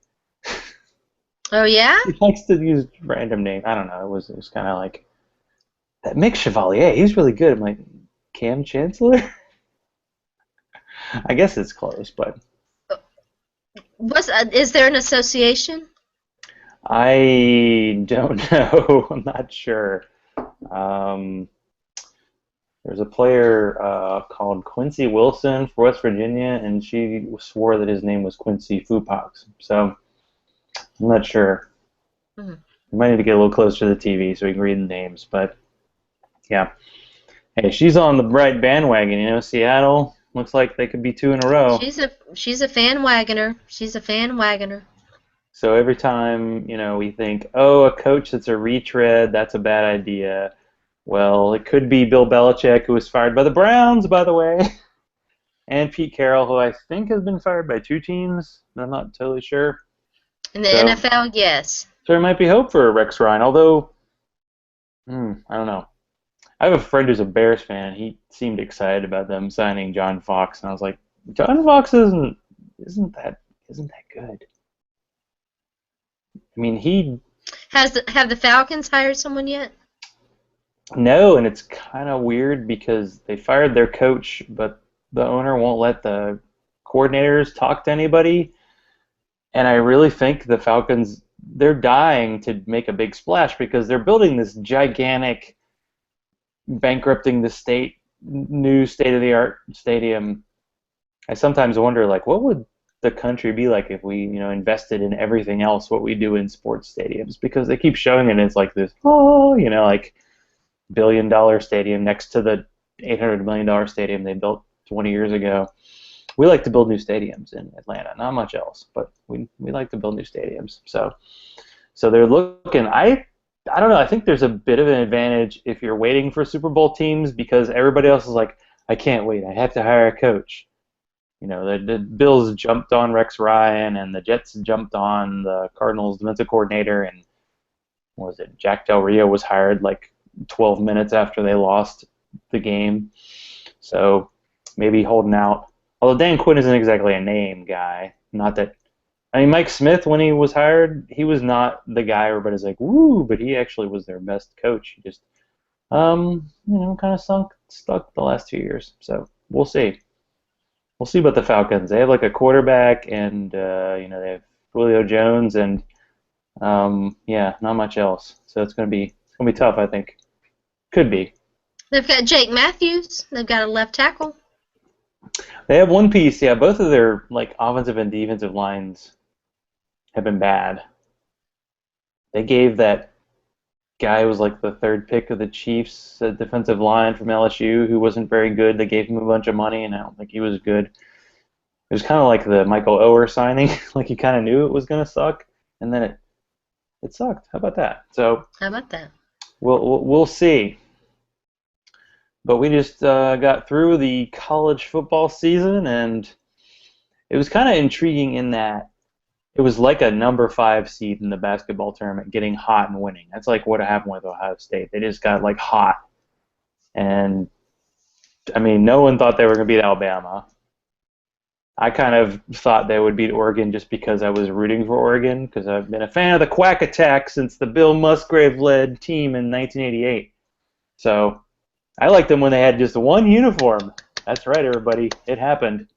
Oh, yeah? He likes to use random names. I don't know. It was kind of like that Mick Chevalier. He's really good. I'm like, Cam Chancellor? I guess it's close, but Is there an association? I don't know. I'm not sure. Um, there's a player called Quincy Wilson for West Virginia, and she swore that his name was Quincy Fupox. So I'm not sure. Mhm. We might need to get a little closer to the TV so we can read the names. But yeah, hey, she's on the right bandwagon. Seattle looks like they could be 2 in a row. She's a fan wagoner. She's a fan wagoner. So every time we think, oh, a coach that's a retread, that's a bad idea. Well, it could be Bill Belichick, who was fired by the Browns, by the way, and Pete Carroll, who I think has been fired by 2 teams. I'm not totally sure. In the So, NFL, yes. so there might be hope for Rex Ryan, although, I don't know. I have a friend who's a Bears fan. He seemed excited about them signing John Fox, and I was like, John Fox isn't that good. I mean, Have the Falcons hired someone yet? no, and it's kind of weird because they fired their coach, but the owner won't let the coordinators talk to anybody. And I really think the Falcons, they're dying to make a big splash because they're building this gigantic, bankrupting the state, new state-of-the-art stadium. I sometimes wonder, like, what would the country be like if we, invested in everything else what we do in sports stadiums? Because they keep showing it as like this, like $1 billion stadium next to the $800 million stadium they built 20 years ago. We like to build new stadiums in Atlanta, not much else, but we like to build new stadiums. So they're looking. I don't know. I think there's a bit of an advantage if you're waiting for Super Bowl teams because everybody else is like, I can't wait. I have to hire a coach. The Bills jumped on Rex Ryan, and the Jets jumped on the Cardinals defensive coordinator, and what was it? Jack Del Rio was hired like 12 minutes after they lost the game. So maybe holding out. Although Dan Quinn isn't exactly a name guy. Not that. I mean, Mike Smith, when he was hired, he was not the guy everybody's like, woo, but he actually was their best coach. He just, kind of stuck the last 2 years. So we'll see. We'll see about the Falcons. They have like a quarterback, and they have Julio Jones, and yeah, not much else. So it's gonna be tough. I think could be. They've got Jake Matthews. They've got a left tackle. They have one piece. Yeah, both of their like offensive and defensive lines have been bad. They gave that guy who was like the third pick of the Chiefs, a defensive line from LSU, who wasn't very good. They gave him a bunch of money, and I don't think he was good. It was kind of like the Michael Oher signing. Like you kind of knew it was going to suck, and then it sucked. How about that? So How about that? we'll see. But we just got through the college football season, and it was kind of intriguing in that it was like a number 5 seed in the basketball tournament getting hot and winning. That's like what happened with Ohio State. They just got like hot. And I mean, no one thought they were going to beat Alabama. I kind of thought they would beat Oregon just because I was rooting for Oregon because I've been a fan of the Quack Attack since the Bill Musgrave-led team in 1988. So I liked them when they had just one uniform. That's right, everybody. It happened.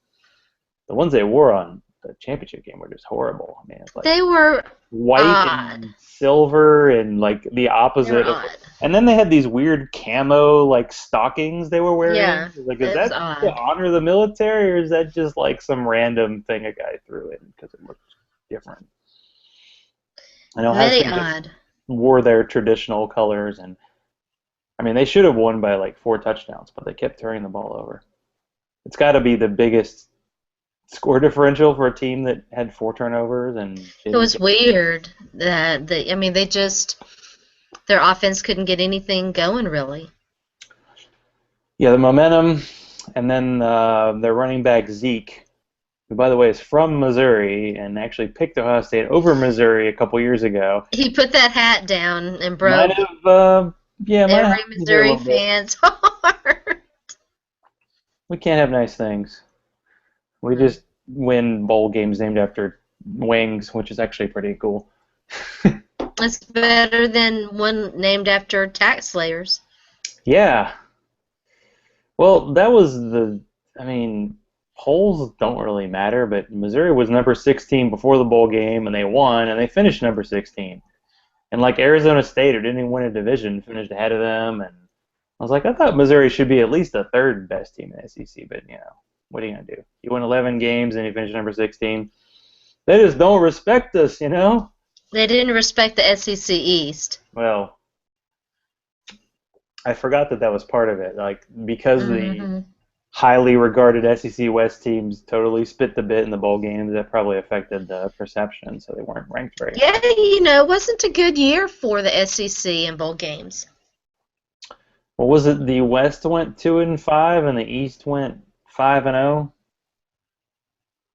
The ones they wore on the championship game were just horrible. I mean, it's like They were white odd. and silver and like the They opposite were of. odd. And then they had these weird camo like stockings they were wearing. Yeah, Like, is it was that to odd. honor the military, or is that just like some random thing a guy threw in because it looked different? I know Ohio Very State just odd. wore their traditional colors, and I mean they should have won by like 4 touchdowns, but they kept turning the ball over. It's got to be the biggest score differential for a team that had 4 turnovers and It didn't was get. weird that they just their offense couldn't get anything going really. Yeah, the momentum, and then their running back Zeke, who by the way is from Missouri and actually picked Ohio State over Missouri a couple years ago. He put that hat down and Might broke have, yeah, might have every happened here a Missouri little bit. fan's heart. We can't have nice things. We just win bowl games named after wings, which is actually pretty cool. It's better than one named after tax slayers. Yeah. Well, that was the. I mean, polls don't really matter, but Missouri was number 16 before the bowl game, and they won, and they finished number 16. And like Arizona State, who didn't even win a division, finished ahead of them. And I was like, I thought Missouri should be at least the third best team in the SEC, but what are you gonna do? You win 11 games and you finish number 16. They just don't respect us. They didn't respect the SEC East. Well, I forgot that was part of it. Like because the Hmm highly regarded SEC West teams totally spit the bit in the bowl games, that probably affected the perception, so they weren't ranked very Yeah, high. it wasn't a good year for the SEC in bowl games. What was it? The West went 2-5, and the East went 5-0.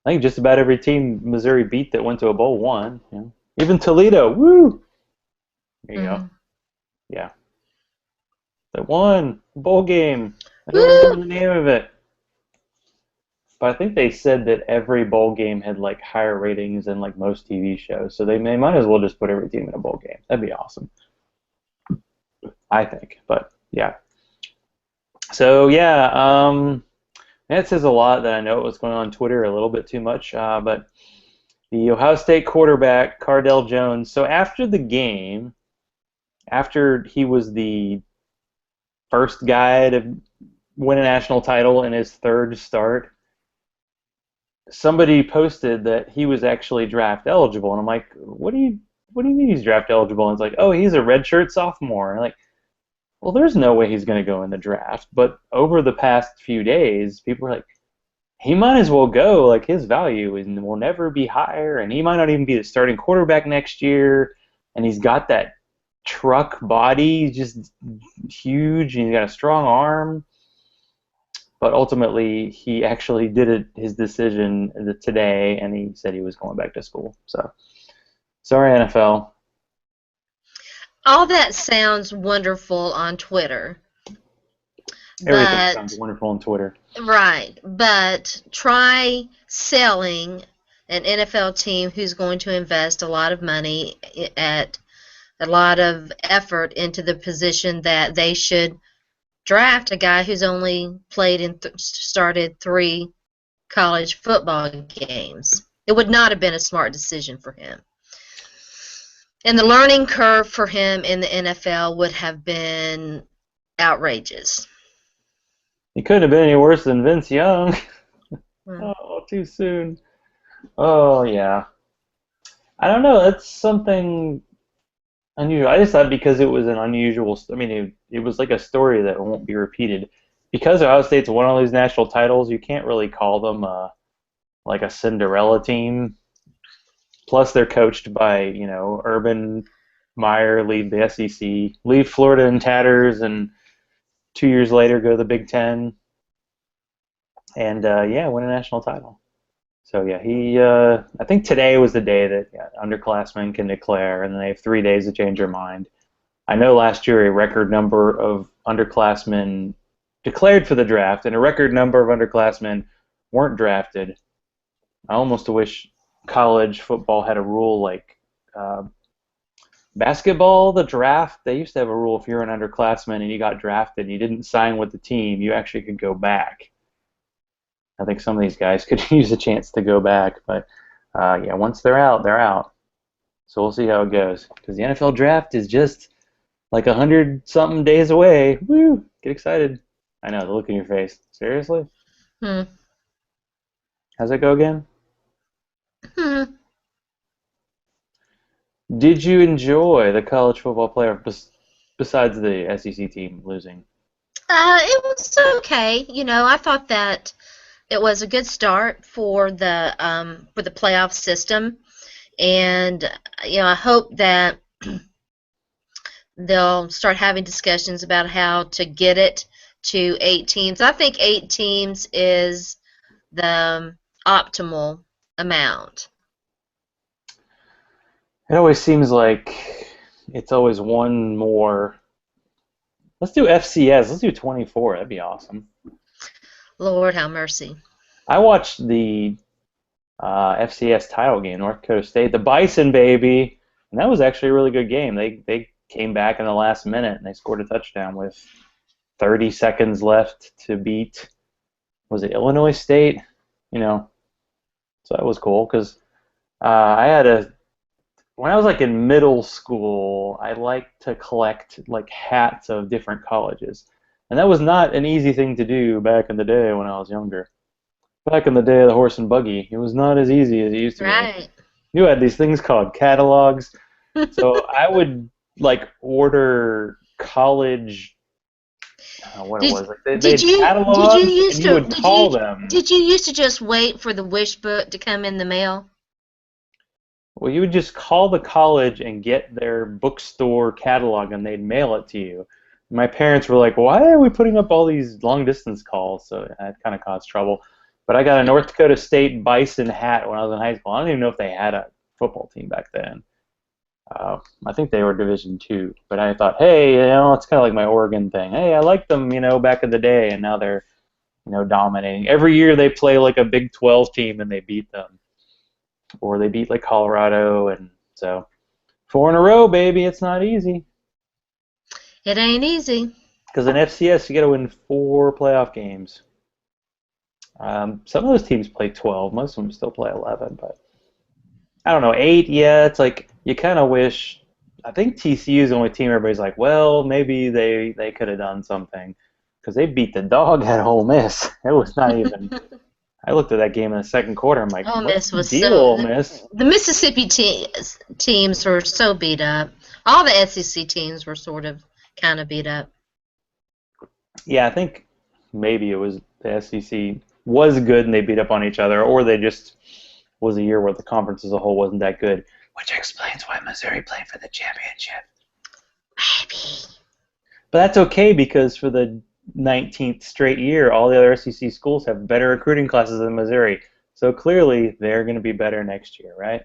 I think just about every team Missouri beat that went to a bowl won. Even Toledo, woo! There you go. Hmm Yeah, they won bowl game. I don't Woo! remember the name of it, but I think they said that every bowl game had like higher ratings than like most TV shows, so they might as well just put every team in a bowl game. That'd be awesome, I think. But yeah, so yeah, that says a lot that I know what's going on Twitter a little bit too much. But the Ohio State quarterback Cardell Jones. So after the game, after he was the first guy to win a national title in his third start, somebody posted that he was actually draft eligible, and I'm like, what do you mean he's draft eligible? And it's like, oh, he's a redshirt sophomore. And I'm like, well, there's no way he's going to go in the draft. But over the past few days, people are like, he might as well go. Like his value will never be higher, and he might not even be the starting quarterback next year. And he's got that truck body, just huge, and he's got a strong arm. But ultimately, he actually did his decision today, and he said he was going back to school. So, sorry, NFL. All that sounds wonderful on Twitter, Everything sounds but wonderful on Twitter. right, but try selling an NFL team who's going to invest a lot of money at a lot of effort into the position that they should draft a guy who's only played and started 3 college football games. It would not have been a smart decision for him. And the learning curve for him in the NFL would have been outrageous. He couldn't have been any worse than Vince Young. Hmm. Oh, too soon. Oh, yeah. I don't know. That's something unusual. I just thought because it was an unusual. I mean, it was like a story that won't be repeated. Because Ohio State's won all these national titles, you can't really call them like a Cinderella team. Plus, they're coached by Urban Meyer, leave the SEC, leave Florida in tatters, and 2 years later go to the Big Ten, and yeah, win a national title. So yeah, he. I think today was the day that underclassmen can declare, and then they have 3 days to change their mind. I know last year a record number of underclassmen declared for the draft, and a record number of underclassmen weren't drafted. I almost wish college football had a rule like uh, basketball, the draft. They used to have a rule if you're an underclassman and you got drafted and you didn't sign with the team, you actually could go back. I think some of these guys could use a chance to go back, but yeah, once they're out, they're out. So we'll see how it goes because the NFL draft is just like 100-something days away. Woo! Get excited. I know the look in your face. Seriously? Hmm. How's that go again? Hmm. Did you enjoy the college football playoff besides the SEC team losing? It was okay. I thought that it was a good start for the playoff system, and I hope that they'll start having discussions about how to get it to 8 teams. I think 8 teams is the optimal amount. It always seems like it's always one more. Let's do FCS. Let's do 24. That'd be awesome. Lord have mercy. I watched the FCS title game, North Dakota State, the Bison baby, and that was actually a really good game. They came back in the last minute and they scored a touchdown with 30 seconds left to beat. Was it Illinois State? You know, so that was cool because I had a when I was like in middle school, I liked to collect like hats of different colleges. And that was not an easy thing to do back in the day when I was younger. Back in the day of the horse and buggy, it was not as easy as it used to be. Right. You had these things called catalogs. So I would like order college, I don't know what it Did was. Like they did had you catalogs and used you to would call them. did you used to just wait for the wish book to come in the mail? Well, you would just call the college and get their bookstore catalog, and they'd mail it to you. My parents were like, "Why are we putting up all these long distance calls?" So that kind of caused trouble. But I got a North Dakota State Bison hat when I was in high school. I don't even know if they had a football team back then. I think they were Division II. But I thought, hey, it's kind of like my Oregon thing. Hey, I liked them, back in the day, and now they're, dominating. Every year they play like a Big 12 team and they beat them, or they beat like Colorado, and so 4 in a row, baby. It's not easy It ain't easy. because in FCS you got to win 4 playoff games. Some of those teams play 12. Most of them still play 11, but I don't know, 8. Yeah, it's like you kind of wish. I think TCU is the only team everybody's like, well, maybe they could have done something because they beat the dog at Ole Miss. It was not even. I looked at that game in the second quarter. I'm like, Ole what's Miss the was deal, so Ole Miss? the Mississippi teams were so beat up. All the SEC teams were sort of kind of beat up. Yeah, I think maybe it was the SEC was good and they beat up on each other, or they just was a year where the conference as a whole wasn't that good, which explains why Missouri played for the championship. Maybe. But that's okay because for the 19th straight year, all the other SEC schools have better recruiting classes than Missouri. So clearly, they're going to be better next year, right?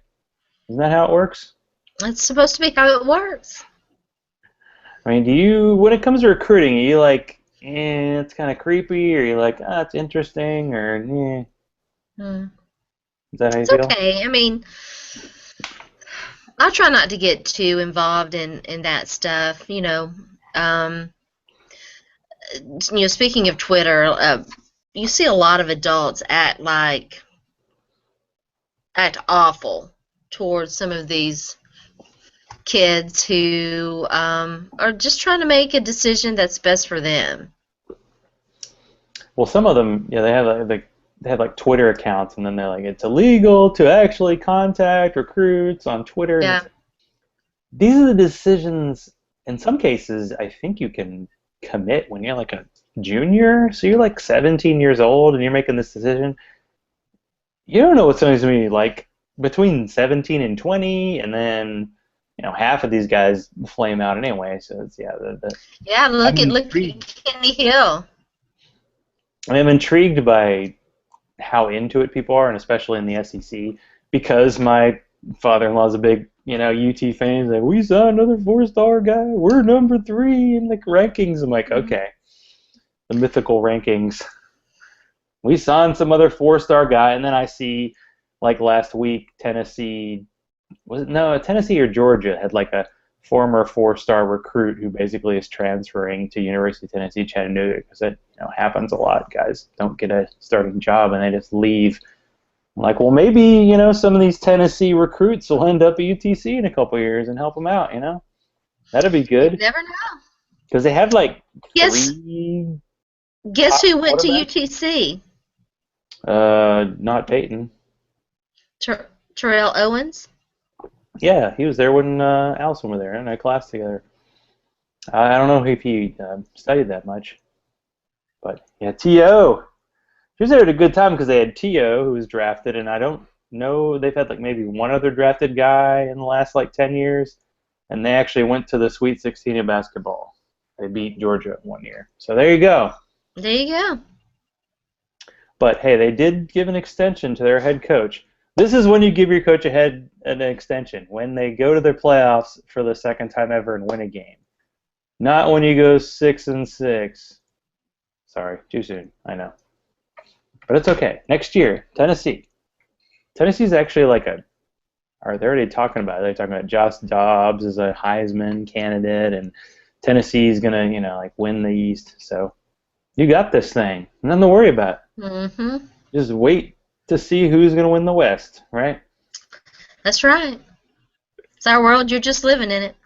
Isn't that how it works? That's supposed to be how it works. I mean, when it comes to recruiting, are you like, it's kind of creepy, or you like, it's interesting, or, Hmm. is that how you It's feel? okay. I mean, I try not to get too involved in that stuff. Speaking of Twitter, you see a lot of adults act awful towards some of these kids who are just trying to make a decision that's best for them. Well, some of them, yeah, they have like Twitter accounts, and then they're like, it's illegal to actually contact recruits on Twitter, and Yeah, it's these are the decisions. In some cases, I think you can commit when you're like a junior, so you're like 17 years old, and you're making this decision. You don't know what somebody's going to be like between 17 and 20, and then half of these guys flame out anyway. So it's yeah, yeah. I'm Look at intrigued. Kenny Hill. I'm intrigued by how into it people are, and especially in the SEC, because my father-in-law is a big, UT fan. He's like, we saw another four-star guy. We're number 3 in the rankings. I'm like, okay, the mythical rankings. We signed some other four-star guy, and then I see, like last week, Tennessee was it no Tennessee or Georgia had like a former four-star recruit who basically is transferring to University of Tennessee Chattanooga because it happens a lot. Guys don't get a starting job and they just leave. I'm like, well, maybe some of these Tennessee recruits will end up at UTC in a couple of years and help them out. That'd be You good never know. because they have like Guess 3 guess top who went to quarterbacks. UTC? Not Peyton. Terrell Owens. Yeah, he was there when Allison were there in a class together. I don't know if he studied that much, but yeah, T.O. She was there at a good time because they had T.O. who was drafted, and I don't know, they've had like maybe one other drafted guy in the last like 10 years, and they actually went to the Sweet 16 in basketball. They beat Georgia 1 year. So there you go. There you go. But hey, they did give an extension to their head coach. This is when you give your coach an extension, when they go to their playoffs for the second time ever and win a game. Not when you go 6-6. Sorry, too soon. I know. But it's okay. Next year, Tennessee. Tennessee's actually like or they're already talking about it. They're talking about Josh Dobbs as a Heisman candidate, and Tennessee's gonna, like win the East. So you got this thing. Nothing to worry about. Mm-hmm. Just wait to see who's gonna win the West, right? That's right. It's our world. You're just living in it.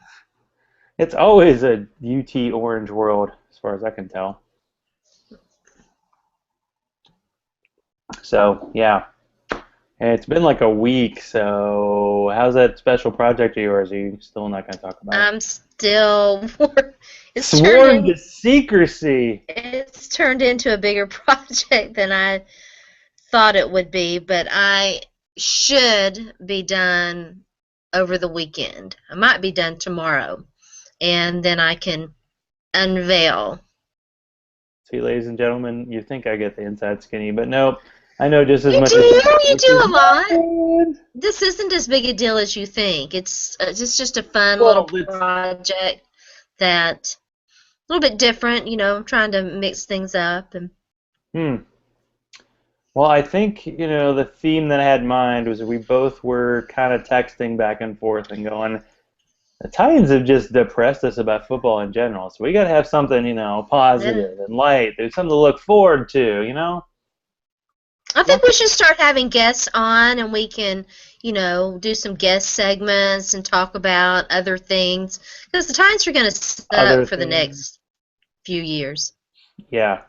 It's always a UT Orange world, as far as I can tell. So yeah. And it's been like a week, so how's that special project of yours? Are you still not going to talk about it? I'm still. It's turned Sworn in. to secrecy. It's turned into a bigger project than I thought it would be, but I should be done over the weekend. I might be done tomorrow, and then I can unveil. See, ladies and gentlemen, you think I get the inside skinny, but nope. I know just as You much do, as that, you which do is a lot. nothing. This isn't as big a deal as you think. It's just a fun little Well, it's project that a little bit different. I'm trying to mix things up and. hmm. Well, I think the theme that I had in mind was we both were kind of texting back and forth and going, the Titans have just depressed us about football in general, so we got to have something, Yeah. positive and light. There's something to look forward to. I Not think we should start having guests on, and we can, do some guest segments and talk about other things because the Titans are going to suck other for the things. next few years. Yeah.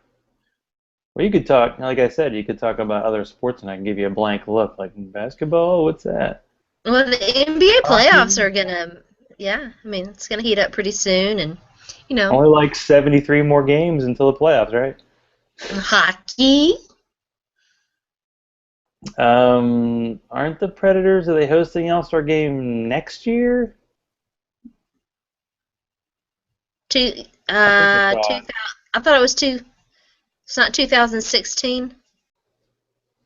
Well, you could talk, like I said, you could talk about other sports, and I can give you a blank look, like basketball. What's that? Well, the NBA Hockey. playoffs are going to, yeah, I mean, it's going to heat up pretty soon, and you know, Only like 73 more games until the playoffs, right? hockey. Aren't the Predators, are they hosting All-Star game next year? Two, I think I two, saw it. I thought it was two. It's not 2016.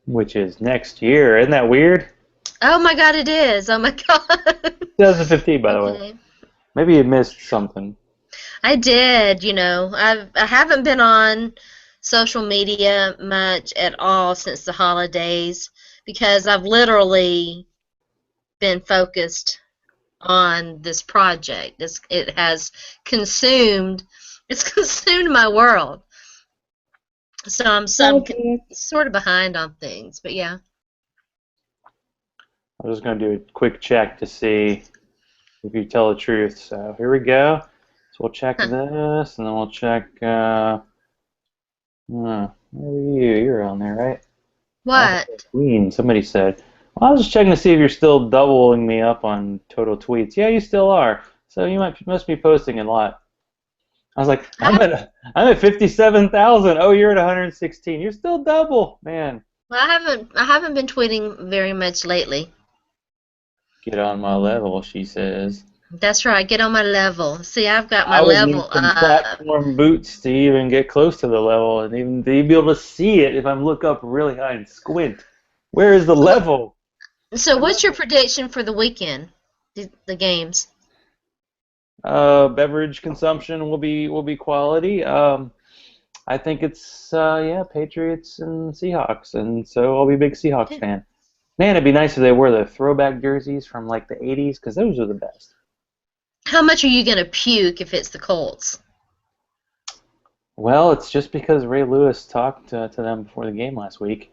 Which is next year. Isn't that weird? Oh my God, it is. Oh my God. 2015, by the way. Okay. Maybe you missed something. I did, I haven't been on social media much at all since the holidays because I've literally been focused on this project. It has consumed it's consumed my world. So I'm Okay. sort of behind on things, but yeah. I'm just going to do a quick check to see if you tell the truth. So here we go. So we'll check Huh. this, and then we'll check. Where are you? You're on there, right? Alpha What? Queen. Somebody said. Well, I was just checking to see if you're still doubling me up on total tweets. Yeah, you still are. So you must be posting a lot. I was like, I have, I'm at 57,000. Oh, you're at 116. You're still double, man. well, I haven't been tweeting very much lately. Get on my level, she says. That's right. Get on my level. See, I've got my I would need level some up. platform boots to even get close to the level and even to be able to see it if I'm look up really high and squint. Where is the So what? level? So My what's your level. prediction for the weekend? The games. Beverage consumption will be quality. I think it's yeah, Patriots and Seahawks, and so I'll be a big Seahawks fan. Man, it'd be nice if they wore the throwback jerseys from like the '80s because those are the best. How much are you gonna puke if it's the Colts? Well, it's just because Ray Lewis talked to them before the game last week.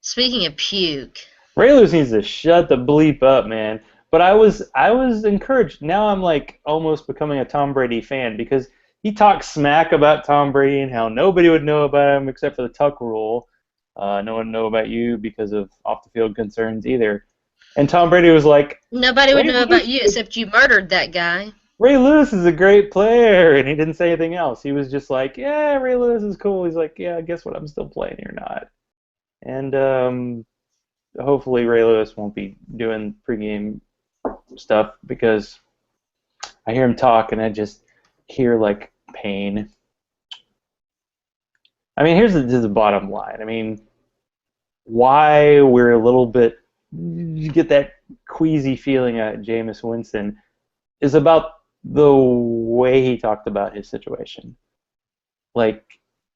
Speaking of puke, Ray Lewis needs to shut the bleep up, man. But I was encouraged. Now I'm like almost becoming a Tom Brady fan because he talks smack about Tom Brady and how nobody would know about him except for the Tuck rule. No one would know about you because of off the field concerns either. And Tom Brady was like, nobody would Ray know Lewis about you except you murdered that guy. Ray Lewis is a great player, and he didn't say anything else. He was just like, yeah, Ray Lewis is cool. He's like, yeah, guess what? I'm still playing or not. And hopefully Ray Lewis won't be doing pregame stuff because I hear him talk and I just hear like pain. I mean, here's the bottom line. I mean, why we're a little bit you get that queasy feeling at Jameis Winston is about the way he talked about his situation. Like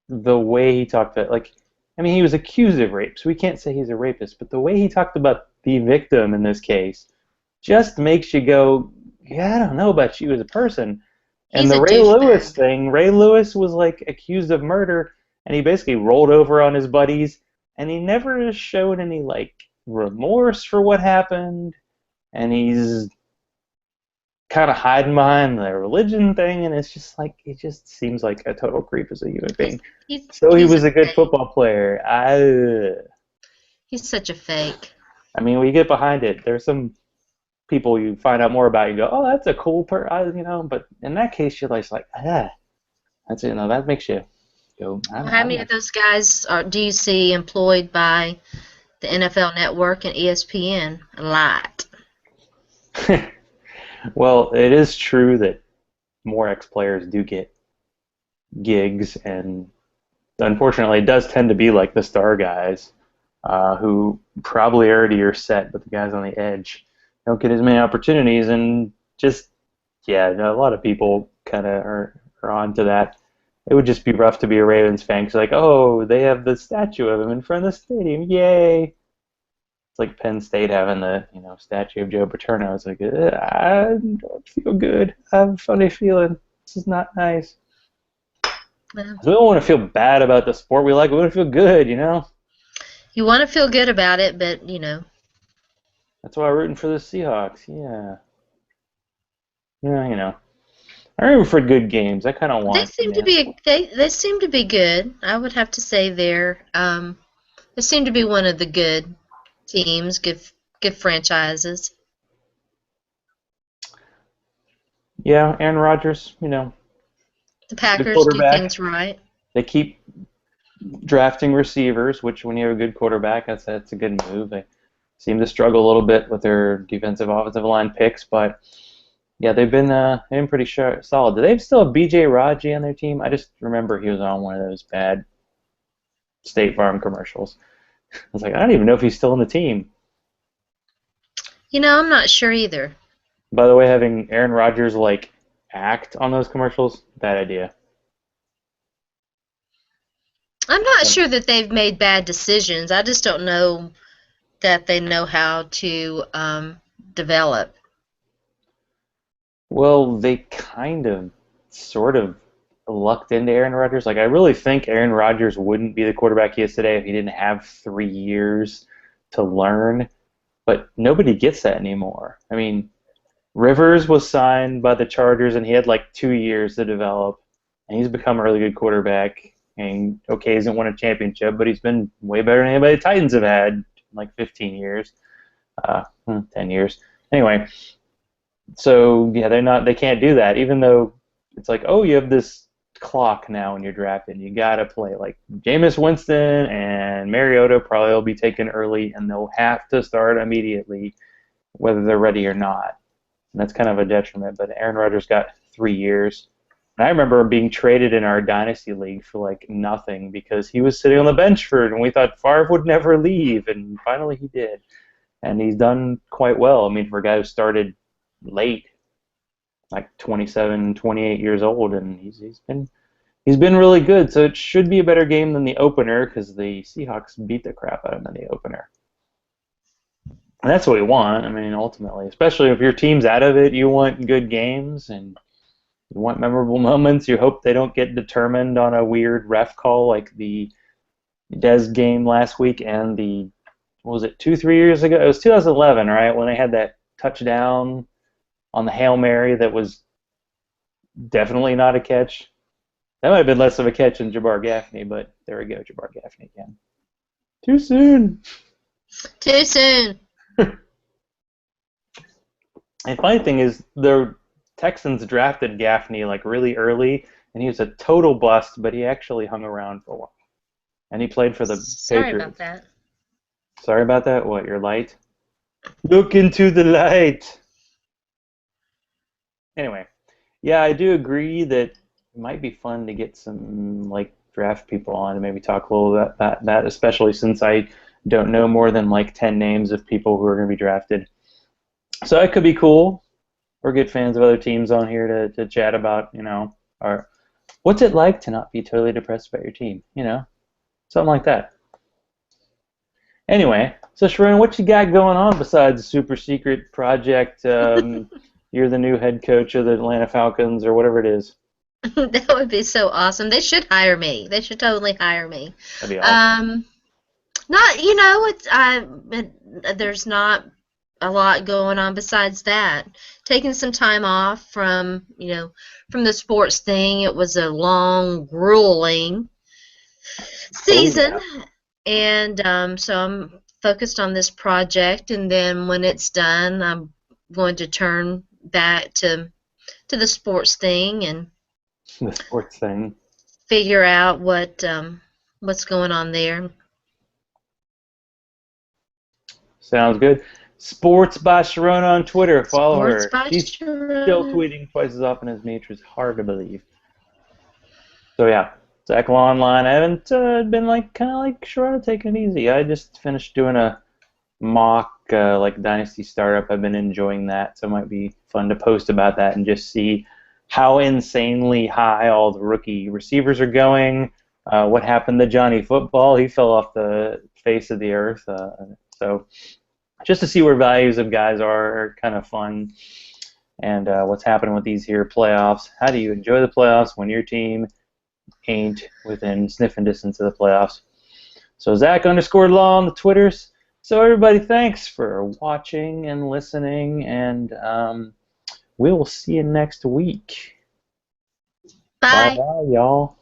the way he talked about like I mean he was accused of rape, so we can't say he's a rapist, but the way he talked about the victim in this case just makes you go, yeah, I don't know about you as a person. And He's the a Ray Lewis douchebag. thing, Ray Lewis was like accused of murder and he basically rolled over on his buddies and he never showed any like remorse for what happened and he's kind of hiding behind the religion thing and it's just like it just seems like a total creep as a human He's being. he's So he he's a was a good fake. football player. He's such a fake. I mean, we get behind it. There's some people you find out more about. You go, oh, that's a cool you know. But in that case, you're like, that's that makes you go, Well, how I many of don't those guys do you see employed by the NFL Network and ESPN? A lot. know. Well, it is true that more ex-players do get gigs, and unfortunately, it does tend to be like the star guys who probably already are set, but the guys on the edge don't get as many opportunities, and just yeah, no, a lot of people kind of are on to that. It would just be rough to be a Ravens fan 'cause like, oh, they have the statue of him in front of the stadium, yay! It's like Penn State having the statue of Joe Paterno. It's like I don't feel good. I have a funny feeling. This is not nice. Well, 'Cause we don't want to feel bad about the sport we like. We want to feel good. you want to feel good about it, but That's why I'm rooting for the Seahawks. Yeah, yeah. I'm rooting for good games. I kind of they want, seem to be they seem to be good. I would have to say they seem to be one of the good teams, good franchises. yeah, Aaron Rodgers. The Good Packers do quarterback. things right. They keep drafting receivers, which when you have a good quarterback, that's a good move. They seem to struggle a little bit with their defensive offensive line picks, but Yeah, they've been pretty solid. Do they still have BJ Raji on their team? I just remember he was on one of those bad State Farm commercials. I was like, I don't even know if he's still on the team. I'm not sure either. By the way, having Aaron Rodgers like act on those commercials, bad idea. I'm not sure that they've made bad decisions. I just don't know that they know how to develop. Well, they kind of, sort of lucked into Aaron Rodgers. Like, I really think Aaron Rodgers wouldn't be the quarterback he is today if he didn't have 3 years to learn. But nobody gets that anymore. I mean, Rivers was signed by the Chargers, and he had like 2 years to develop, and he's become a really good quarterback. And okay, he hasn't won a championship, but he's been way better than anybody the Titans have had in like 15 years, 10 years. Anyway, so yeah, they can't do that. Even though it's like, oh, you have this clock now when you're drafted, you gotta play. Like Jameis Winston and Mariota probably will be taken early, and they'll have to start immediately, whether they're ready or not. And that's kind of a detriment. But Aaron Rodgers got 3 years. And I remember being traded in our dynasty league for like nothing because he was sitting on the bench for it, and we thought Favre would never leave, and finally he did, and he's done quite well. I mean, for a guy who started late, like 27, 28 years old, and he's been really good. So it should be a better game than the opener because the Seahawks beat the crap out of him in the opener. And that's what we want. I mean, ultimately, especially if your team's out of it, you want good games and you want memorable moments. You hope they don't get determined on a weird ref call like the Dez game last week and the what was it 2 3 years ago? It was 2011, right, when they had that touchdown on the Hail Mary that was definitely not a catch. That might have been less of a catch than Jabbar Gaffney, but there we go, Jabbar Gaffney again. Too soon. Too soon. And funny thing is, the Texans drafted Gaffney like really early, and he was a total bust, but he actually hung around for a while. And he played for the Sorry about Patriots. that. Sorry about that. What, your light? Look into the light. Anyway, yeah, I do agree that it might be fun to get some like draft people on and maybe talk a little bit about that, especially since I don't know more than like 10 names of people who are going to be drafted. So that could be cool. Or get fans of other teams on here to chat about, our what's it like to not be totally depressed about your team, something like that. Anyway, so Sharona, what you got going on besides the super secret project? You're the new head coach of the Atlanta Falcons or whatever it is. That would be so awesome. They should hire me. They should totally hire me. That'd be awesome. Um, there's not a lot going on besides that. Taking some time off from the sports thing. It was a long, grueling Oh season, yeah. and so I'm focused on this project. And then when it's done, I'm going to turn back to the sports thing and The sports thing. figure out what's going on there. Sounds good. Sports by Sharona on Twitter. Follow Sports her. by She's still Sharona. tweeting twice as often as me, which is hard to believe. So yeah, Zach Law Online. I haven't been like kind of like Sharona taking it easy. I just finished doing a mock like dynasty startup. I've been enjoying that, so it might be fun to post about that and just see how insanely high all the rookie receivers are going. What happened to Johnny Football? He fell off the face of the earth. So just to see where values of guys are kind of fun. And what's happening with these here playoffs. How do you enjoy the playoffs when your team ain't within sniffing distance of the playoffs? So Zach_Law on the Twitters. So everybody, thanks for watching and listening, and we will see you next week. Bye Bye. bye, y'all.